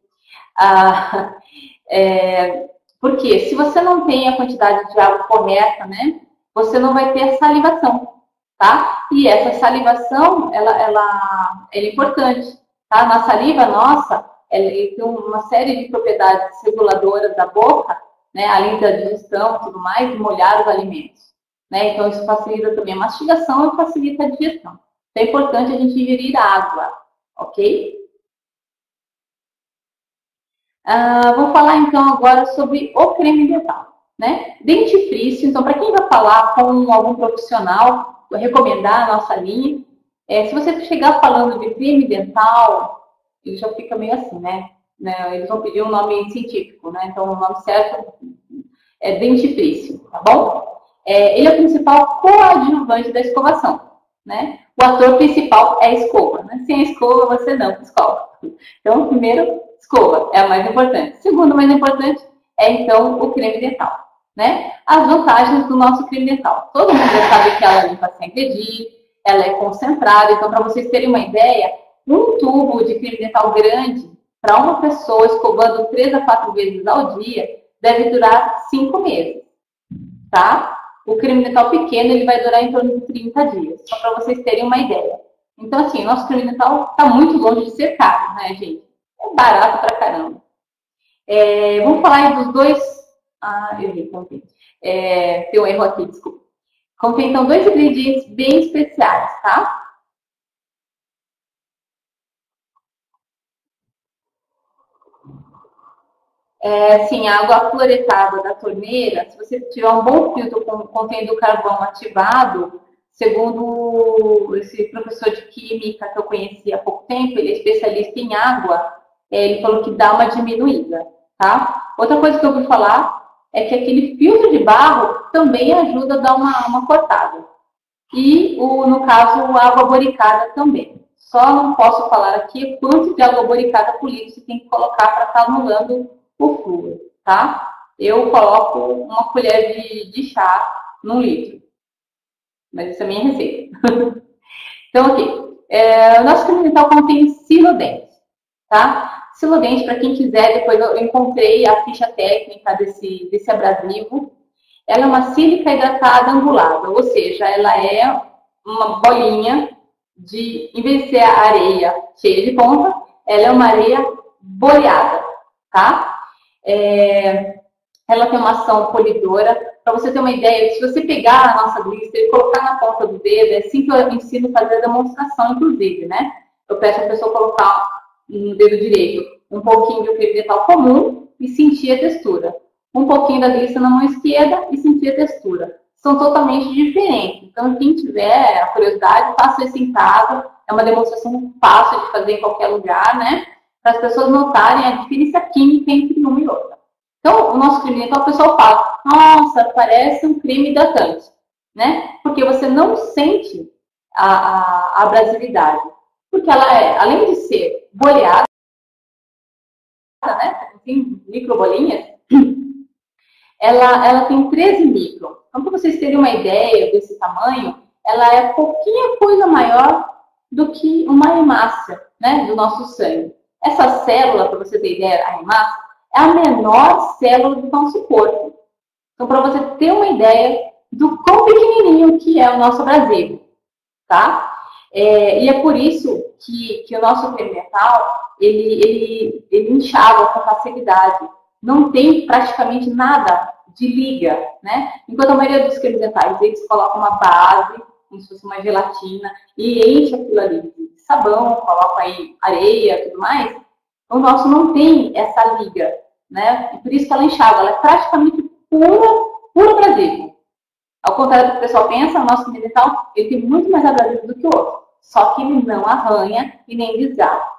Porque se você não tem a quantidade de água correta, né, você não vai ter salivação, tá? E essa salivação, ela é importante. Tá? Na saliva nossa, ele tem uma série de propriedades reguladoras da boca, né? Além da digestão e tudo mais, de molhar os alimentos. Né? Então, isso facilita também a mastigação e facilita a digestão. Então, é importante a gente ingerir água, ok? Vou falar, então, agora sobre o creme dental. Né? Dentifrício, então, para quem vai falar com algum profissional, vou recomendar a nossa linha. Se você chegar falando de creme dental, ele já fica meio assim, né? Eles vão pedir um nome científico, né? Então, o nome certo é dentifrício, tá bom? Ele é o principal coadjuvante da escovação, né? O ator principal é a escova, né? Sem a escova, você não escova. Então, primeiro, escova é a mais importante. Segundo, mais importante, é então o creme dental, né? As vantagens do nosso creme dental. Todo mundo já sabe que ela limpa sem agredir, ela é concentrada. Então, para vocês terem uma ideia, um tubo de creme dental grande, para uma pessoa escovando 3 a 4 vezes ao dia, deve durar 5 meses, tá? O creme dental pequeno, ele vai durar em torno de 30 dias, só para vocês terem uma ideia. Então, assim, o nosso creme dental está muito longe de ser caro, né, gente? É barato pra caramba. Vamos falar aí dos dois... eu errei, contei. Tem um erro aqui, desculpa. Contém, então, 2 ingredientes bem especiais, tá? Sim, a água fluoretada da torneira, se você tiver um bom filtro contendo carvão ativado, segundo esse professor de química que eu conheci há pouco tempo, ele é especialista em água, ele falou que dá uma diminuída, tá? Outra coisa que eu ouvi falar é que aquele filtro de barro também ajuda a dar uma cortada. E, no caso, a água boricada também. Só não posso falar aqui quanto de água boricada por litro você tem que colocar para estar anulando o flúor, tá? Eu coloco uma colher de chá num litro. Mas essa é a minha receita. Então, ok. O nosso creme dental contém silodente, tá? Silodente, para quem quiser, depois eu encontrei a ficha técnica desse abrasivo. Ela é uma sílica hidratada angulada, ou seja, ela é uma bolinha em vez de ser a areia cheia de ponta, ela é uma areia boleada, tá? Ela tem uma ação polidora. Para você ter uma ideia, se você pegar a nossa glister e colocar na ponta do dedo, é assim que eu ensino a fazer a demonstração, inclusive, né? Eu peço a pessoa colocar no dedo direito um pouquinho de creme dental comum e sentir a textura. Um pouquinho da glister na mão esquerda e sentir a textura. São totalmente diferentes. Então, quem tiver a curiosidade, faça isso em casa. É uma demonstração fácil de fazer em qualquer lugar, né? Para as pessoas notarem a diferença química entre uma e outra. Então, o nosso creme dental, o pessoal fala, nossa, parece um creme hidratante, né? Porque você não sente a abrasividade. Porque ela além de ser boleada, né? Tem microbolinhas, ela tem 13 micron. Então, para vocês terem uma ideia desse tamanho, ela é pouquinha coisa maior do que uma hemácia, né, do nosso sangue. Essa célula, para você ter ideia, a hemácia, é a menor célula do nosso corpo. Então, para você ter uma ideia do quão pequenininho que é o nosso abrasivo, tá? E é por isso que o nosso creme dental, ele enxágua com facilidade. Não tem praticamente nada de liga, né? Enquanto a maioria dos cremes dentais, eles colocam uma base, como se fosse uma gelatina, e enche aquilo ali de sabão, coloca aí areia e tudo mais. O nosso não tem essa liga, né? E por isso que ela enxágua, ela é praticamente puro abrasivo. Ao contrário do que o pessoal pensa, o nosso creme dental, ele tem muito mais abrasivo do que o outro. Só que ele não arranha e nem desgasta,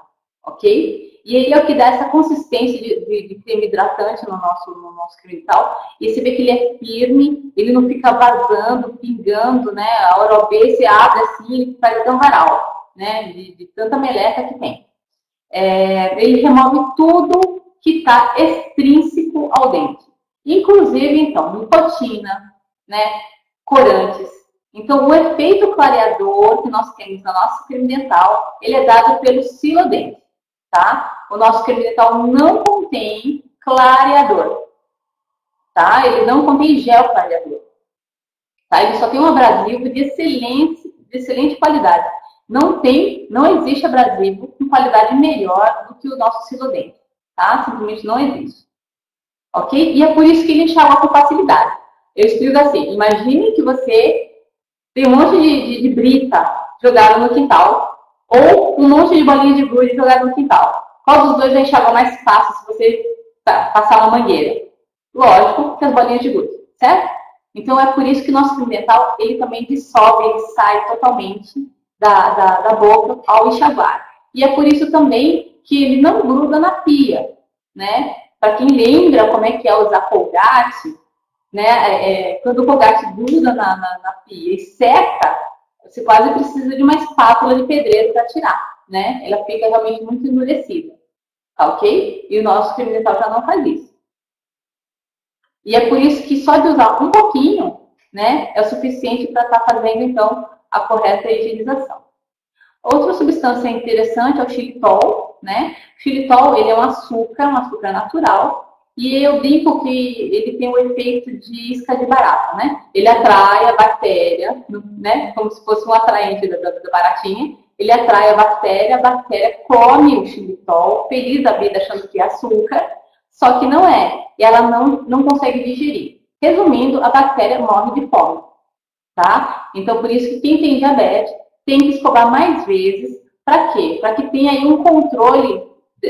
ok? E ele é o que dá essa consistência de creme hidratante no nosso creme dental. E você vê que ele é firme, ele não fica vazando, pingando, né? A Oral-B você abre assim, ele faz até um varal, né? De tanta meleca que tem. Ele remove tudo que está extrínseco ao dente. Inclusive, então, nicotina, né? Corantes. Então, o efeito clareador que nós temos no nosso creme dental, ele é dado pelo silodente, tá? O nosso creme dental não contém clareador, tá? Ele não contém gel clareador, tá? Ele só tem um abrasivo de excelente qualidade. Não existe abrasivo com qualidade melhor do que o nosso silodente, tá? Simplesmente não existe, ok? E é por isso que ele enxágua com facilidade. Eu explico assim, imagine que você tem um monte de brita jogada no quintal, ou um monte de bolinha de gude jogada no quintal. Qual dos dois vai enxaguar mais fácil se você passar uma mangueira? Lógico que as bolinhas de gude, certo? Então é por isso que o nosso creme dental, ele também dissolve, ele sai totalmente da boca ao enxaguar. E é por isso também que ele não gruda na pia, né? Para quem lembra como é que é usar Colgate, né? Quando o Colgate gruda na pia e seca, você quase precisa de uma espátula de pedreiro para tirar, né? Ela fica realmente muito endurecida, tá ok? E o nosso creme dental já não faz isso. E é por isso que só de usar um pouquinho, né, é o suficiente para estar fazendo, então, a correta higienização. Outra substância interessante é o xilitol, né? O xilitol, ele é um açúcar natural, e eu brinco que ele tem o efeito de isca de barata, né? Ele atrai a bactéria, né? Como se fosse um atraente da baratinha. Ele atrai a bactéria come o xilitol, feliz da vida, achando que é açúcar, só que não é. E ela não consegue digerir. Resumindo, a bactéria morre de fome, tá? Então, por isso que quem tem diabetes tem que escovar mais vezes. Para quê? Para que tenha aí um controle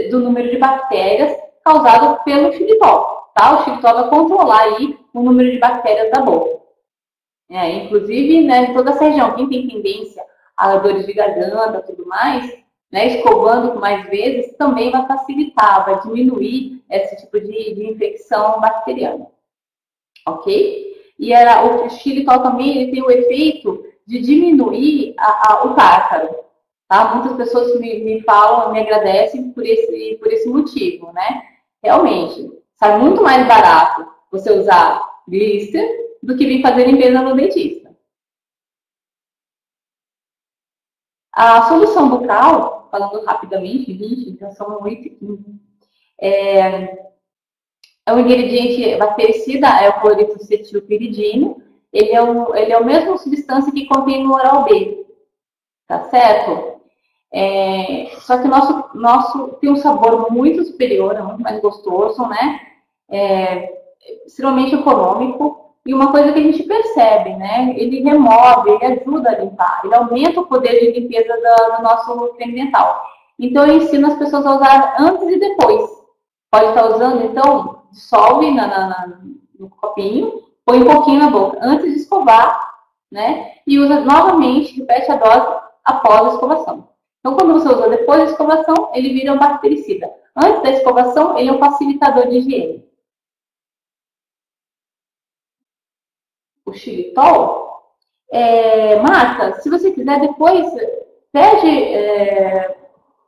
do número de bactérias causado pelo xilitol, tá? O xilitol vai controlar aí o número de bactérias da boca. Inclusive, né, em toda essa região, quem tem tendência a dores de garganta e tudo mais, né, escovando com mais vezes, também vai facilitar, vai diminuir esse tipo de infecção bacteriana. Ok? E o xilitol também ele tem o efeito de diminuir o tártaro. Tá? Muitas pessoas me falam, me agradecem por esse motivo, né? Realmente, sai muito mais barato você usar blister do que vir fazer limpeza no dentista. A solução bucal, falando rapidamente, gente, então são 8h15, é um ingrediente bactericida, é o cloreto cetilpiridino. Ele é a mesma substância que contém no Oral-B, tá certo? Só que o nosso tem um sabor muito superior, é muito mais gostoso, né? Extremamente econômico. E uma coisa que a gente percebe, né? Ele remove, ele ajuda a limpar, ele aumenta o poder de limpeza do nosso creme dental. Então, eu ensino as pessoas a usar antes e depois. Pode estar usando, então, dissolve no copinho, põe um pouquinho na boca antes de escovar, né? E usa novamente, repete a dose após a escovação. Então, quando você usa depois da escovação, ele vira um bactericida. Antes da escovação, ele é um facilitador de higiene. O xilitol, Marta, se você quiser depois, pede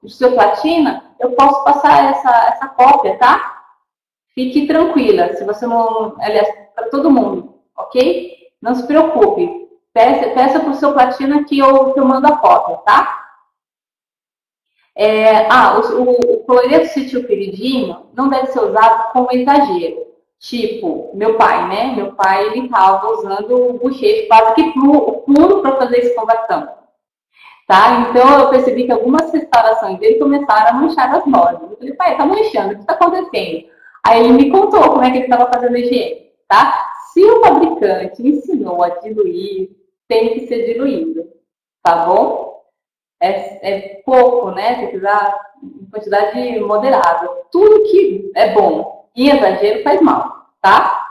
o seu platina, eu posso passar essa cópia, tá? Fique tranquila, se você não, aliás, para todo mundo, ok? Não se preocupe, peça para o seu platina que eu mando a cópia, tá? O cloreto cetilpiridino não deve ser usado como exagero. Tipo, meu pai, né? Meu pai, ele estava usando o bochecho quase que puro para fazer escovação. Tá? Então, eu percebi que algumas restaurações dele começaram a manchar as bordas. Eu falei, pai, tá manchando, o que está acontecendo? Aí ele me contou como é que ele estava fazendo a higiene, tá? Se o fabricante ensinou a diluir, tem que ser diluído, tá bom? É pouco, né? Tem que usar em quantidade moderada. Tudo que é bom e exagero faz mal, tá?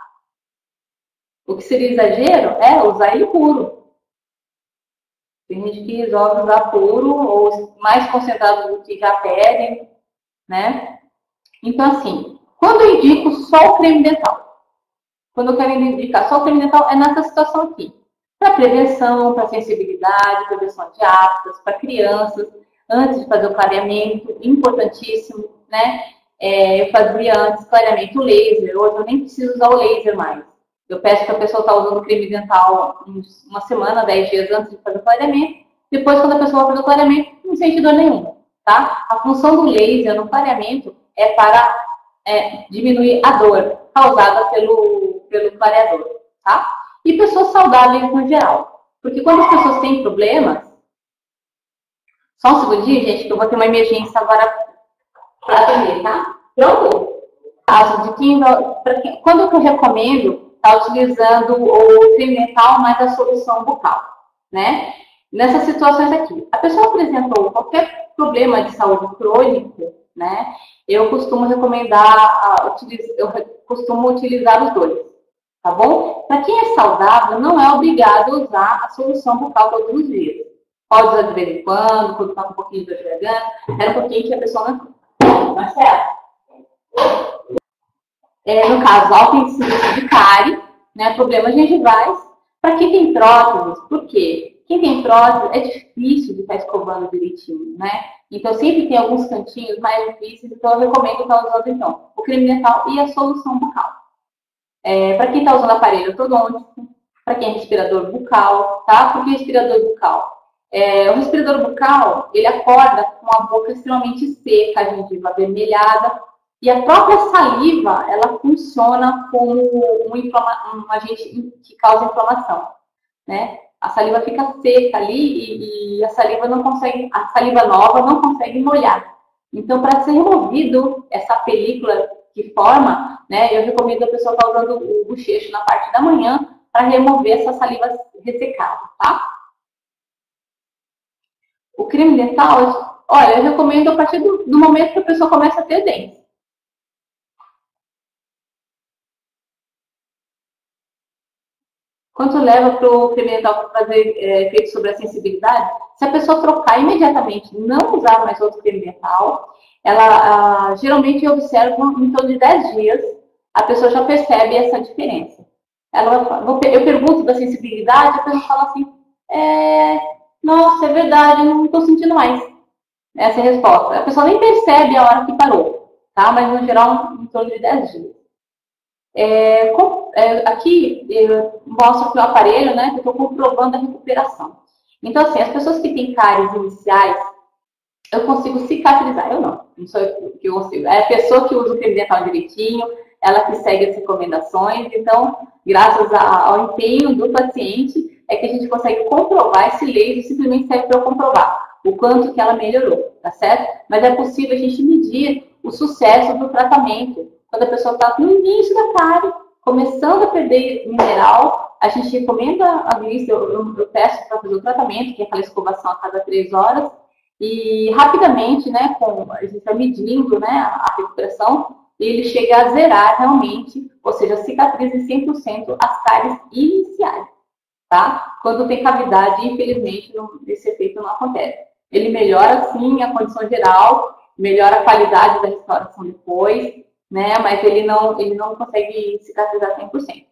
O que seria exagero é usar ele puro. Tem gente que resolve usar puro ou mais concentrado do que já pedem, né? Então, assim, quando eu indico só o creme dental, quando eu quero indicar só o creme dental, é nessa situação aqui. Para prevenção, para sensibilidade, prevenção de aftas, para crianças, antes de fazer o clareamento, importantíssimo, né? Eu fazia antes clareamento laser, hoje eu nem preciso usar o laser mais. Eu peço que a pessoa está usando o creme dental uma semana, 10 dias antes de fazer o clareamento. Depois, quando a pessoa vai fazer o clareamento, não sente dor nenhuma, tá? A função do laser no clareamento é para diminuir a dor causada pelo clareador, tá? E pessoas saudáveis no geral. Porque quando as pessoas têm problemas... Só um segundinho, gente, que eu vou ter uma emergência agora para atender, tá? Pronto? Caso de quando eu recomendo estar utilizando o creme dental mais a solução bucal, né? Nessas situações aqui, a pessoa apresentou qualquer problema de saúde crônico, né? Eu costumo utilizar os dois, tá bom? Para quem é saudável, não é obrigado a usar a solução bucal todos os dias. Pode usar de vez em quando está com um pouquinho de dor de garganta, é um pouquinho que a pessoa não é certo. No caso, autoincidência de cárie, né, problemas gengivais. Para quem tem próteses, por quê? Quem tem prótese é difícil de estar escovando direitinho, né? Então, sempre tem alguns cantinhos mais difíceis, então eu recomendo estar usando, então, o creme dental e a solução bucal. Para quem está usando aparelho ortodôntico, para quem é respirador bucal, tá? Por que respirador bucal? O respirador bucal, ele acorda com a boca extremamente seca, a gengiva avermelhada, e a própria saliva, ela funciona como um agente que causa inflamação, né? A saliva fica seca ali e a saliva não consegue, a saliva nova não consegue molhar. Então, para ser removido essa película que forma, né, eu recomendo a pessoa estar usando o bochecho na parte da manhã para remover essa saliva ressecada, tá? O creme dental, olha, eu recomendo a partir do momento que a pessoa começa a ter dentes. Quanto leva para o creme dental para fazer efeito sobre a sensibilidade? Se a pessoa trocar imediatamente, não usar mais outro creme dental, ela geralmente eu observo em torno de 10 dias, a pessoa já percebe essa diferença. Eu pergunto da sensibilidade, a pessoa fala assim, nossa, é verdade, eu não estou sentindo mais. Essa é a resposta. A pessoa nem percebe a hora que parou, tá? Mas no geral, em torno de 10 dias. Aqui eu mostro aqui o aparelho, né? Que eu estou comprovando a recuperação. Então, assim, as pessoas que têm cáries iniciais, eu consigo cicatrizar. Eu não sou eu que consigo. É a pessoa que usa o creme dental direitinho, ela que segue as recomendações. Então, graças ao empenho do paciente, é que a gente consegue comprovar esse laser, simplesmente serve para eu comprovar o quanto que ela melhorou, tá certo? Mas é possível a gente medir o sucesso do tratamento. Quando a pessoa está no início da cárie, começando a perder mineral, a gente recomenda a glista, eu peço para fazer o tratamento, que é aquela escovação a cada 3 horas, e rapidamente, né, a gente está medindo, né, a recuperação, ele chega a zerar realmente, ou seja, cicatriza em 100% as cáries iniciais, tá? Quando tem cavidade, infelizmente, esse efeito não acontece. Ele melhora, sim, a condição geral, melhora a qualidade da restauração depois, né? Mas ele não consegue cicatrizar 100%.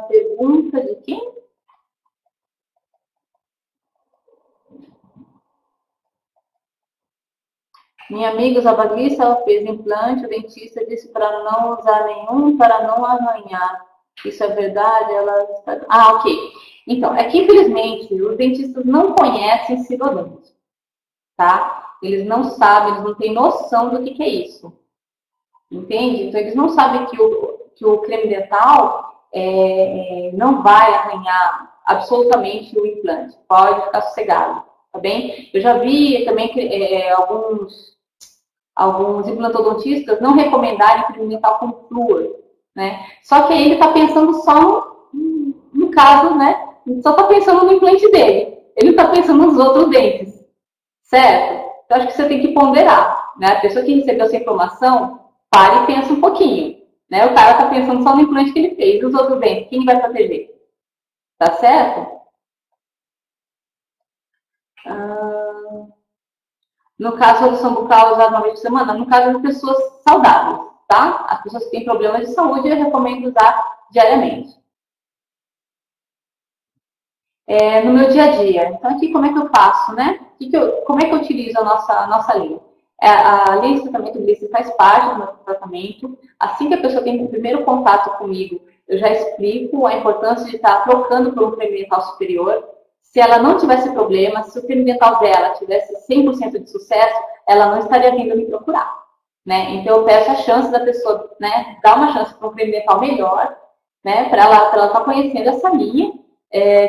Pergunta de quem? Minha amiga usava glissa, ela fez implante, o dentista disse para não usar nenhum, para não arranhar. Isso é verdade? Ok. Então, é que infelizmente os dentistas não conhecem sirodonte, tá? Eles não sabem, eles não têm noção do que é isso. Entende? Então, eles não sabem que o creme dental não vai arranhar absolutamente o implante. Pode ficar sossegado, tá bem? Eu já vi também alguns implantodontistas não recomendarem creme dental com flúor, né? Só que aí ele está pensando só no caso, né? Só está pensando no implante dele. Ele não está pensando nos outros dentes, certo? Então, acho que você tem que ponderar, né? A pessoa que recebeu essa informação, pare e pensa um pouquinho, né? O cara está pensando só no implante que ele fez, os outros dentes, quem vai proteger? Tá certo? No caso, a redução bucal usada uma vez por semana, no caso de pessoas saudáveis, tá? As pessoas que têm problemas de saúde, eu recomendo usar diariamente. No meu dia a dia. Então, aqui como é que eu faço, né? Como é que eu utilizo a nossa linha? A linha de tratamento Bliss faz parte do meu tratamento. Assim que a pessoa tem o primeiro contato comigo, eu já explico a importância de estar trocando por um creme dental superior. Se ela não tivesse problema, se o creme dental dela tivesse 100% de sucesso, ela não estaria vindo me procurar, né? Então, eu peço a chance da pessoa, né, dar uma chance para um creme dental melhor, né, para ela estar conhecendo essa linha,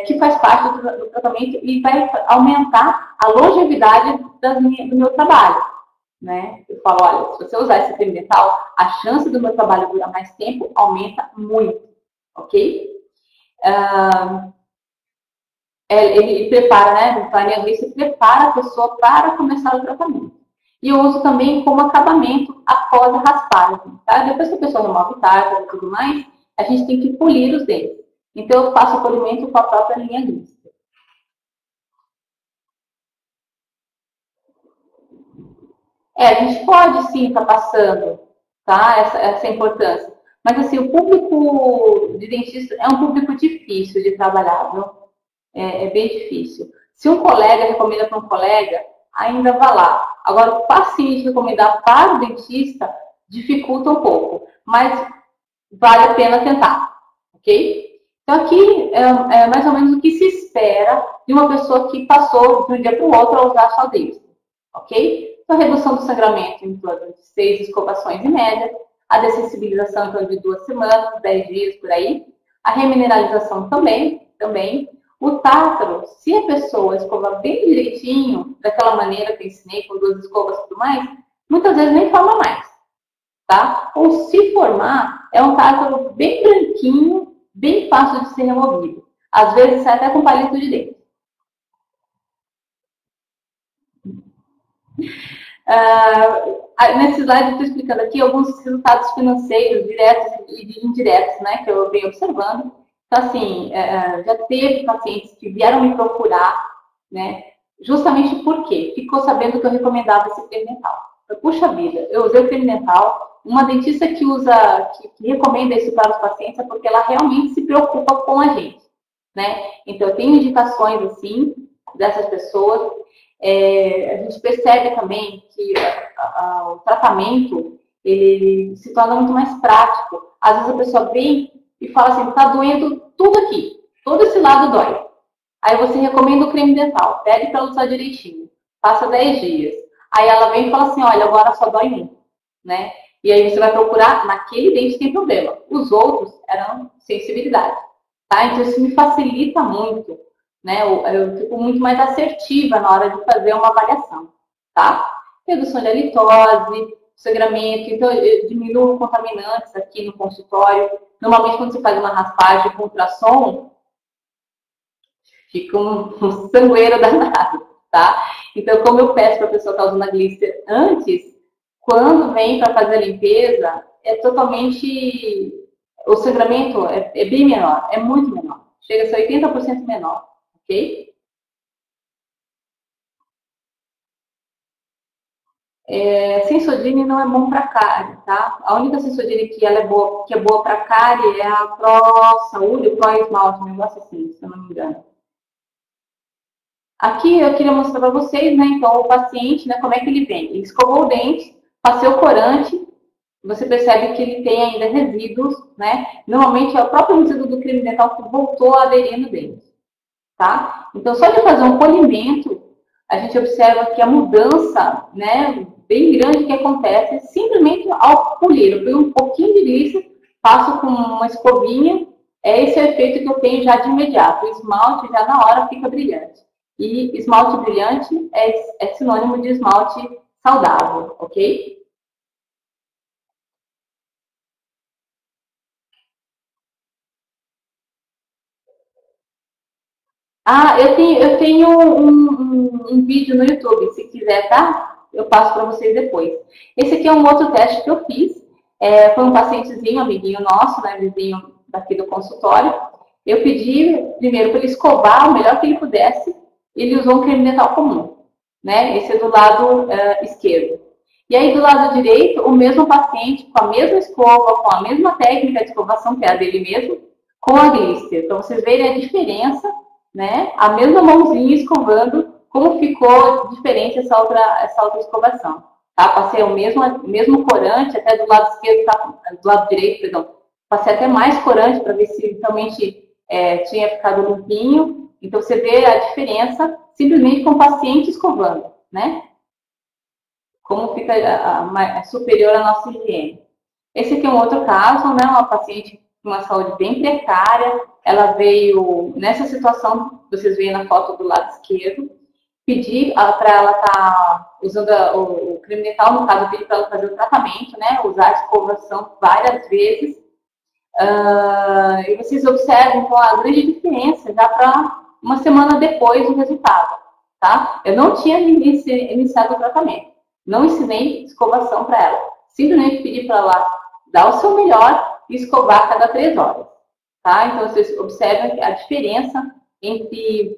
que faz parte do tratamento e vai aumentar a longevidade do meu trabalho, né? Eu falo, olha, se você usar esse creme dental, a chance do meu trabalho durar mais tempo aumenta muito, ok? Ele prepara, né? O planeamento prepara a pessoa para começar o tratamento. E eu uso também como acabamento após a raspagem, tá? Depois que a pessoa remove o tártaro e tudo mais, a gente tem que polir os dentes. Então, eu faço o polimento com a própria linha Glista. A gente pode sim estar passando, tá? Essa importância. Mas, assim, o público de dentista é um público difícil de trabalhar, viu? É bem difícil. Se um colega recomenda para um colega, ainda vá lá. Agora, o paciente recomendar para o dentista, dificulta um pouco, mas vale a pena tentar, ok? Então, aqui é mais ou menos o que se espera de uma pessoa que passou de um dia para o outro a usar só Glycerin, ok? Então, a redução do sangramento em torno de 6 escovações em média, a dessensibilização em torno de 2 semanas, 10 dias por aí, a remineralização também. O tártaro, se a pessoa escova bem direitinho, daquela maneira que eu ensinei, com 2 escovas e tudo mais, muitas vezes nem forma mais, tá? Ou se formar, é um tártaro bem branquinho, bem fácil de ser removido. Às vezes sai até com palito de dente. Nesse slide eu estou explicando aqui alguns resultados financeiros diretos e indiretos, né, que eu venho observando. Então, assim, já teve pacientes que vieram me procurar, né, justamente porque ficou sabendo que eu recomendava esse creme dental. Puxa vida, eu usei o creme dental. Uma dentista que usa, que recomenda isso para os pacientes é porque ela realmente se preocupa com a gente, né? Então, eu tenho indicações, assim, dessas pessoas. A gente percebe também que o tratamento ele se torna muito mais prático. Às vezes a pessoa vem e fala assim, tá doendo tudo aqui, todo esse lado dói. Aí você recomenda o creme dental, pede para ela usar direitinho, passa 10 dias. Aí ela vem e fala assim, olha, agora só dói um, né? E aí você vai procurar, naquele dente tem problema. Os outros eram sensibilidade, tá? Então isso me facilita muito, né? Eu fico muito mais assertiva na hora de fazer uma avaliação, tá? Redução de halitose, sangramento, então eu diminuo contaminantes aqui no consultório. Normalmente quando você faz uma raspagem com ultrassom, fica um sangueiro danado, tá? Então, como eu peço para a pessoa estar usando a Glister antes, quando vem para fazer a limpeza, é totalmente... O sangramento é bem menor, é muito menor. Chega a ser 80% menor, ok? Sensodine não é bom para cárie, tá? A única Sensodine que ela que é boa para cárie é a Pro Saúde, o Pro Esmalte, um negócio assim, se eu não me engano. Aqui eu queria mostrar para vocês, né, então o paciente, né, como é que ele vem. Ele escovou o dente, passei o corante, você percebe que ele tem ainda resíduos, né? Normalmente é o próprio resíduo do creme dental que voltou a aderir no dente, tá? Então, só de fazer um polimento, a gente observa que a mudança, né, bem grande que acontece simplesmente ao polir. Eu pego um pouquinho de glicer, passo com uma escovinha, esse é o efeito que eu tenho já de imediato. O esmalte já na hora fica brilhante. E esmalte brilhante é sinônimo de esmalte saudável, ok? Eu tenho um vídeo no YouTube, se quiser, tá? Eu passo para vocês depois. Esse aqui é um outro teste que eu fiz. Foi um pacientezinho, amiguinho nosso, né, vizinho daqui do consultório. Eu pedi primeiro para ele escovar o melhor que ele pudesse. Ele usou um creme dental comum, né? Esse é do lado esquerdo. E aí, do lado direito, o mesmo paciente, com a mesma escova, com a mesma técnica de escovação, que é a dele mesmo, com a Glister. Então, vocês verem a diferença, né? A mesma mãozinha escovando, como ficou diferente essa outra escovação. Tá? Passei o mesmo corante, até do lado esquerdo, do lado direito, perdão. Passei até mais corante para ver se realmente tinha ficado limpinho. Então, você vê a diferença simplesmente com o paciente escovando, né? Como fica superior à nossa higiene. Esse aqui é um outro caso, né? Uma paciente com uma saúde bem precária. Ela veio nessa situação, vocês veem na foto do lado esquerdo, pedi para ela estar usando o creme dental, no caso, eu pedi para ela fazer o tratamento, né? Usar a escovação várias vezes. E vocês observam então, a grande diferença já para uma semana depois do resultado, tá? Eu não tinha iniciado o tratamento, não ensinei escovação para ela, simplesmente pedi para ela dar o seu melhor e escovar a cada 3 horas, tá? Então vocês observam a diferença entre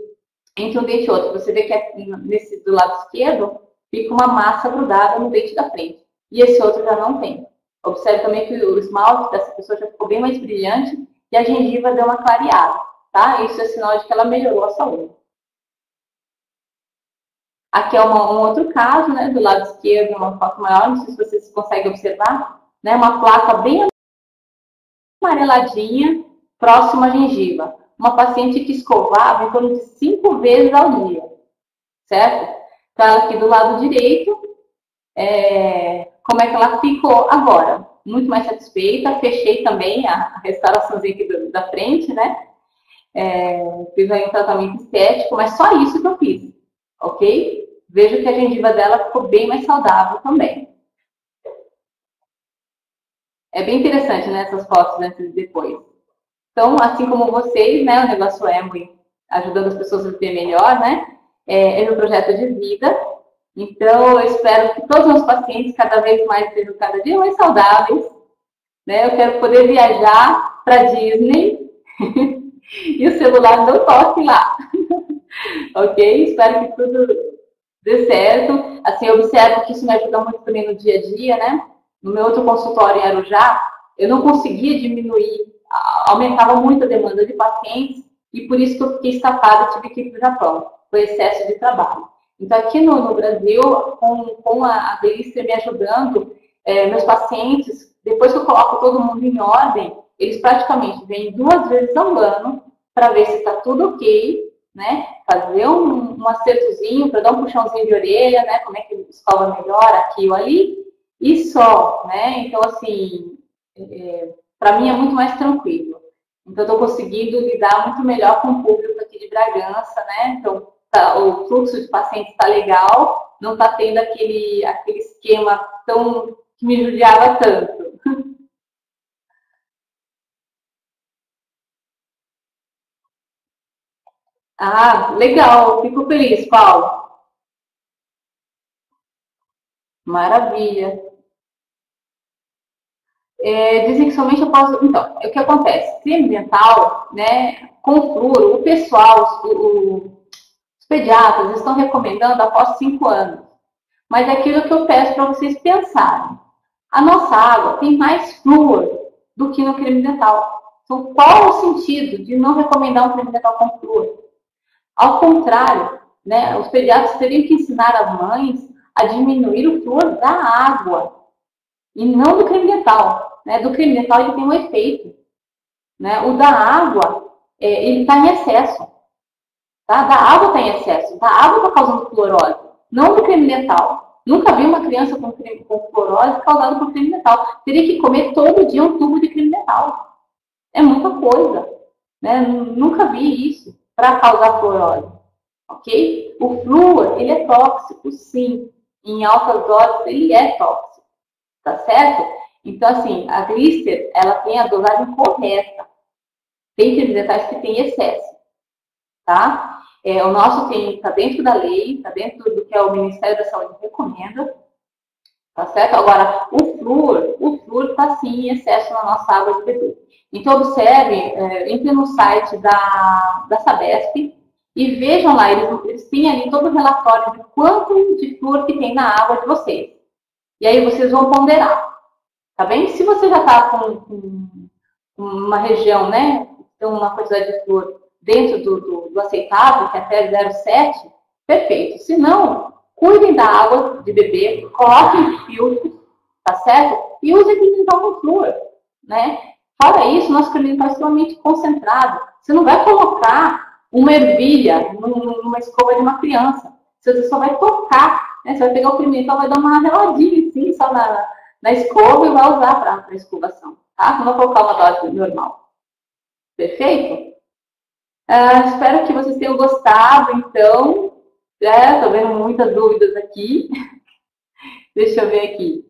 um dente e outro. Você vê que do lado esquerdo fica uma massa grudada no dente da frente e esse outro já não tem. Observe também que o esmalte dessa pessoa já ficou bem mais brilhante e a gengiva deu uma clareada, tá? Isso é sinal de que ela melhorou a saúde. Aqui é um outro caso, né? Do lado esquerdo, uma foto maior, não sei se vocês conseguem observar. né? Uma placa bem amareladinha, próximo à gengiva. Uma paciente que escovava em torno de 5 vezes ao dia, certo? Então, ela aqui do lado direito, como é que ela ficou agora? Muito mais satisfeita. Fechei também a restauraçãozinha aqui da frente, né? Fiz aí um tratamento estético, mas só isso que eu fiz, ok? Vejo que a gengiva dela ficou bem mais saudável também. É bem interessante, né, essas fotos antes e depois. Então, assim como vocês, né, o negócio Amway ajudando as pessoas a viver melhor, né, é meu projeto de vida. Então, eu espero que todos os meus pacientes cada vez mais sejam cada dia mais saudáveis, né? Eu quero poder viajar para Disney e o celular não toque lá, ok? Espero que tudo dê certo. Assim, eu observo que isso me ajuda muito também no dia a dia, né? No meu outro consultório em Arujá, eu não conseguia diminuir, aumentava muito a demanda de pacientes e por isso que eu fiquei estafada, tive que ir para o Japão, foi excesso de trabalho. Então, aqui no Brasil, com a Glister me ajudando, meus pacientes, depois que eu coloco todo mundo em ordem, eles praticamente vêm 2 vezes ao ano para ver se está tudo ok, né? Fazer um acertozinho para dar um puxãozinho de orelha, né? Como é que escova melhor aqui ou ali, e só, né? Então, assim, para mim é muito mais tranquilo. Então, estou conseguindo lidar muito melhor com o público aqui de Bragança, né? Então, o fluxo de pacientes está legal, não está tendo aquele esquema tão que me judiava tanto. Ah, legal, fico feliz, Paulo. Maravilha. Dizem que somente após. Então, o que acontece? Creme dental, né, com flúor, o pessoal, os pediatras estão recomendando após 5 anos. Mas é aquilo que eu peço para vocês pensarem. A nossa água tem mais flúor do que no creme dental. Então, qual o sentido de não recomendar um creme dental com flúor? Ao contrário, né, os pediatras teriam que ensinar as mães a diminuir o flúor da água e não do creme dental. Né? Do creme dental ele tem um efeito. Né? O da água, ele está em excesso. Tá? Da água está em excesso. Da água está causando fluorose, não do creme dental. Nunca vi uma criança com fluorose causada por creme dental. Teria que comer todo dia um tubo de creme dental. É muita coisa. Né? Nunca vi isso para causar fluorose. Ok? O flúor, ele é tóxico, sim. Em altas doses, ele é tóxico. Tá certo? Então, assim, a Glister, ela tem a dosagem correta. Tem cremes dentais que tem excesso. Tá? O nosso está dentro da lei, está dentro do que o Ministério da Saúde recomenda. Tá certo? Agora, o flúor está sim em excesso na nossa água de bebê. Então, observe, entre no site da Sabesp e vejam lá, eles têm ali todo o relatório de quanto de flúor que tem na água de vocês. E aí vocês vão ponderar, tá bem? Se você já está com uma região, né, então uma quantidade de flúor dentro do aceitável, que é até 0,7, perfeito. Se não, cuidem da água de beber, coloquem filtros, tá certo? E usem dental com flúor, né? Fora isso, nosso creme dental é extremamente concentrado. Você não vai colocar uma ervilha numa escova de uma criança. Você só vai tocar, né? Você vai pegar o creme dental, vai dar uma reladinha assim, só na escova e vai usar para escovação, tá? Não vai colocar uma dose normal. Perfeito? Espero que vocês tenham gostado, então. Estou vendo muitas dúvidas aqui. Deixa eu ver aqui.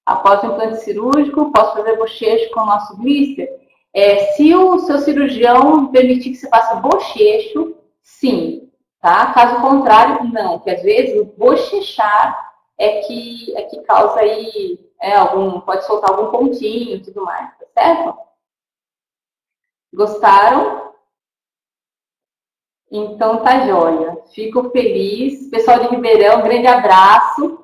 Após o implante cirúrgico, posso fazer bochecho com o nosso blister? Se o seu cirurgião permitir que você faça bochecho, sim. Tá? Caso contrário, não. Porque às vezes o bochechar é que causa aí, pode soltar algum pontinho e tudo mais, tá certo? Gostaram? Então tá joia. Fico feliz. Pessoal de Ribeirão, grande abraço.